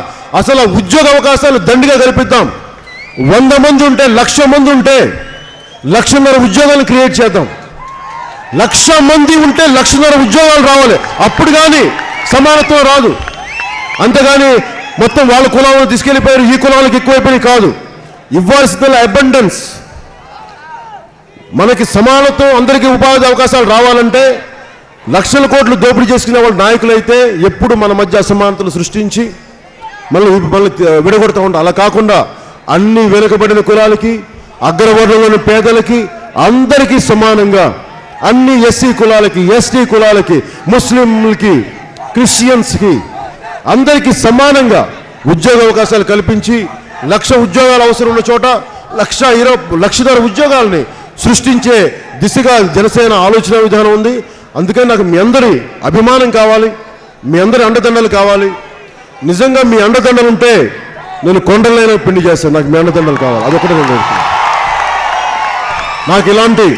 అసలు ఉద్యోగ అవకాశాలు దండిగా కల్పిద్దాం. 100 మంది ఉంటే 1,00,000 మంది ఉంటే 1,50,000 ఉద్యోగాలు క్రియేట్ చేద్దాం. 1,00,000 మంది ఉంటే 1,50,000 ఉద్యోగాలు రావాలి. అప్పుడు కానీ సమానత్వం రాదు. అంతేగాని మొత్తం వాళ్ళ కులాలను తీసుకెళ్ళిపోయారు, ఈ కులాలకు ఎక్కువైపోయి కాదు. ఇవ్వాల్సిన అబండెన్స్, మనకి సమానత్వం, అందరికీ ఉపాధి అవకాశాలు రావాలంటే లక్షల కోట్లు దోపిడీ చేసుకునే వాళ్ళ నాయకులైతే ఎప్పుడు మన మధ్య అసమానతలు సృష్టించి మళ్ళీ విడగొడతా ఉంటాం. అలా కాకుండా అన్ని వెనుకబడిన కులాలకి, అగ్రవర్ణంలోని పేదలకి, అందరికీ సమానంగా, అన్ని ఎస్సీ కులాలకి, ఎస్టీ కులాలకి, ముస్లింలకి, క్రిస్టియన్స్కి అందరికీ సమానంగా ఉద్యోగ అవకాశాలు కల్పించి 1,00,000 ఉద్యోగాలు అవసరం ఉన్న చోట 1,20,000 ఉద్యోగాలని సృష్టించే దిశగా జనసేన ఆలోచన విధానం ఉంది. అందుకని నాకు మీ అందరి అభిమానం కావాలి, మీ అందరి అండదండలు కావాలి. నిజంగా మీ అండదండలు ఉంటే నేను కొండలైనా పిండి చేస్తాను. నాకు మీ అండదండలు కావాలి, అదొకటి నేను కోరుతున్నాను. నాకు ఇలాంటి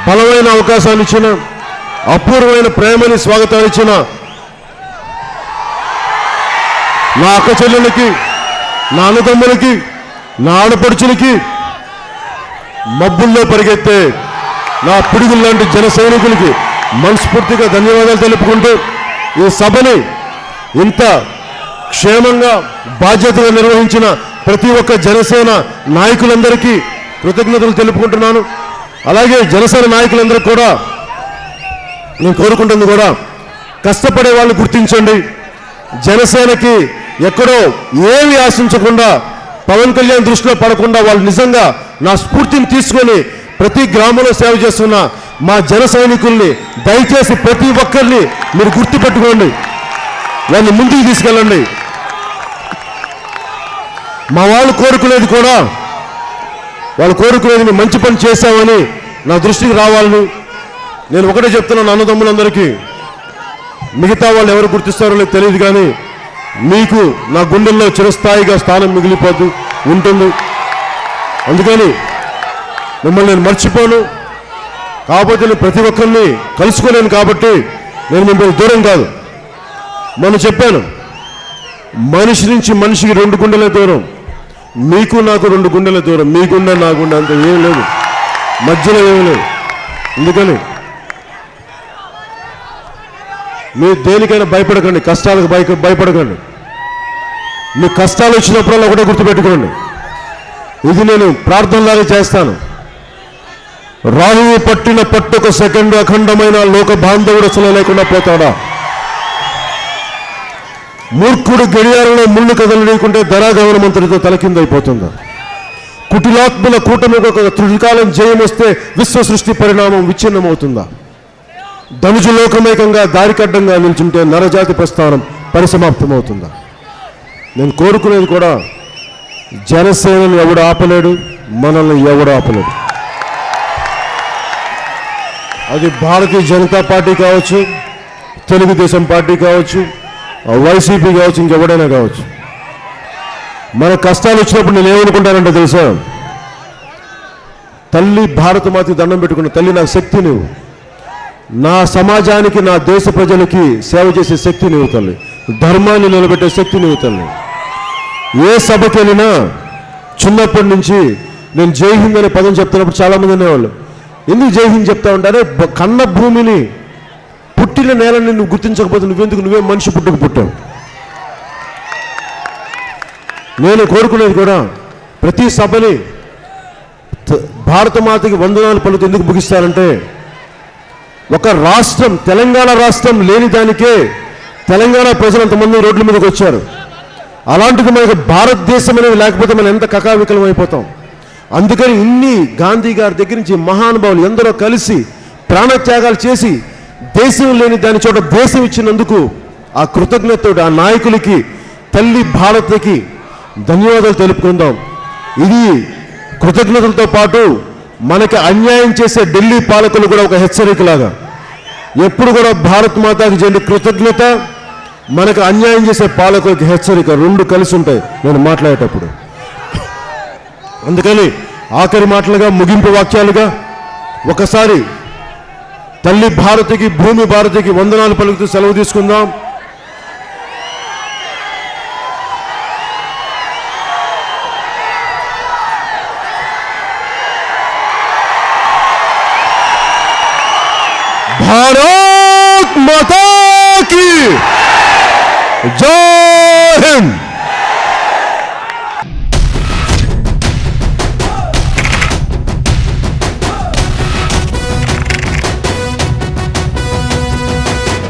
బలమైన అవకాశాన్ని ఇచ్చిన, అపూర్వమైన ప్రేమని స్వాగతాన్ని ఇచ్చిన నా అక్క చెల్లెలకి, నా అన్నదమ్ములకి, నా ఆడపడుచులకి, మబ్బుల్లో పరిగెత్తే నా పిడుగులు లాంటి జన సైనికులకి మనస్ఫూర్తిగా ధన్యవాదాలు తెలుపుకుంటూ ఈ సభని ఇంత క్షేమంగా బాధ్యతగా నిర్వహించిన ప్రతి ఒక్క జనసేన నాయకులందరికీ కృతజ్ఞతలు తెలుపుకుంటున్నాను. అలాగే జనసేన నాయకులందరికీ కూడా నేను కోరుకుంటుంది కూడా, కష్టపడే వాళ్ళు గుర్తించండి. జనసేనకి ఎక్కడో ఏమి ఆశించకుండా, పవన్ కళ్యాణ్ దృష్టిలో పడకుండా వాళ్ళు నిజంగా నా స్ఫూర్తిని తీసుకొని ప్రతి గ్రామంలో సేవ చేస్తున్న మా జన సైనికుల్ని దయచేసి ప్రతి ఒక్కరిని మీరు గుర్తుపెట్టుకోండి, వాళ్ళని ముందుకు తీసుకెళ్ళండి. మా వాళ్ళు కోరుకునేది కూడా, వాళ్ళు కోరుకునేది మేము మంచి పని చేశామని నా దృష్టికి రావాలని నేను ఒకటే చెప్తున్నాను అన్నదమ్ములందరికీ. మిగతా వాళ్ళు ఎవరు గుర్తిస్తారో లేదు తెలియదు, కానీ మీకు నా గుండెల్లో చిరస్థాయిగా స్థానం మిగిలిపోతూ ఉంటుంది. అందుకని మిమ్మల్ని నేను మర్చిపోను. కాకపోతే నేను ప్రతి ఒక్కరిని కలుసుకోలేను కాబట్టి నేను మిమ్మల్ని దూరం కాదు. మనం చెప్పాను, మనిషి నుంచి మనిషికి 2 గుండెల దూరం, మీకు నాకు 2 గుండెల దూరం, మీ గుండె నా గుండె అంత ఏం లేదు, మధ్యలో ఏమీ లేదు. అందుకని మీరు దేనికైనా భయపడకండి, కష్టాలకు భయపడకండి. మీ కష్టాలు వచ్చినప్పుడల్లా ఒకటే గుర్తుపెట్టుకోండి, ఇది నేను ప్రార్థనలాగా చేస్తాను. రాహువు పట్టిన పట్టుక సెకండ్ అఖండమైన లోక బాంధవుడు అసలు లేకుండా పోతాడా? మూర్ఖుడు గడియారంలో ముళ్ళు కదలనీయకుంటే ధరాగమనమంతటితో తలకిందైపోతుందా? కుటిలాత్మల కూటమికి ఒక త్రుటికాలం జయం వస్తే విశ్వ సృష్టి పరిణామం విచ్ఛిన్నమవుతుందా? ధనుజు లోకమేకంగా దారికడ్డంగా నిల్చుంటే నరజాతి ప్రస్థానం పరిసమాప్తమవుతుందా? నేను కోరుకునేది కూడా, జనసేనను ఎవడు ఆపలేడు, మనల్ని ఎవడు ఆపలేడు. అది భారతీయ జనతా పార్టీ కావచ్చు, తెలుగుదేశం పార్టీ కావచ్చు, వైసీపీ కావచ్చు, ఇంకెవడైనా కావచ్చు. మన కష్టాలు వచ్చినప్పుడు నేను ఏమనుకుంటానంటే తెలుసా, తల్లి భారతమాతకి దండం పెట్టుకున్న తల్లి, నాకు శక్తి నువ్వు, నా సమాజానికి నా దేశ ప్రజలకి సేవ చేసే శక్తి నువ్వు తల్లి, ధర్మాన్ని నిలబెట్టే శక్తి నువ్వు తల్లి. ఏ సభకి వెళ్ళినా చిన్నప్పటి నుంచి నేను జై హింద్ అనే పదం చెప్తున్నప్పుడు చాలామంది అనేవాళ్ళు, ఎందుకు జై హింద్ చెప్తా ఉంటారే, కన్న భూమిని పుట్టిన నేలని నువ్వు గుర్తించకపోతే నువ్వెందుకు, నువ్వే మనిషి పుట్టావు. నేను కోరుకునేది కూడా, ప్రతి సభని భారతమాతకి వందనాలు పలుకుతూ ఎందుకు ముగిస్తారంటే, ఒక రాష్ట్రం, తెలంగాణ రాష్ట్రం లేని దానికే తెలంగాణ ప్రజలు అంతమంది రోడ్ల మీదకి వచ్చారు. అలాంటిది మనకు భారతదేశం అనేది లేకపోతే మనం ఎంత కకావికలం అయిపోతాం. అందుకని ఇన్ని గాంధీ గారి దగ్గర నుంచి మహానుభావులు ఎందరో కలిసి ప్రాణత్యాగాలు చేసి దేశం లేని దాని చోట దేశం ఇచ్చినందుకు ఆ కృతజ్ఞతతో ఆ నాయకులకి, తల్లి భారత్కి ధన్యవాదాలు తెలుపుకుందాం. ఇది కృతజ్ఞతలతో పాటు మనకి అన్యాయం చేసే ఢిల్లీ పాలకులు కూడా ఒక హెచ్చరికలాగా, ఎప్పుడు కూడా భారత్ మాతాకి చేయండి కృతజ్ఞత, మనకు అన్యాయం చేసే పాలకులకి హెచ్చరిక, 2 కలిసి ఉంటాయి నేను మాట్లాడేటప్పుడు. అందుకని ఆఖరి మాటలుగా, ముగింపు వాక్యాలుగా ఒకసారి తల్లి భారతికి, భూమి భారతికి వందనాలు పలుకుతూ సెలవు తీసుకుందాం. भारत माता की जय हिंद।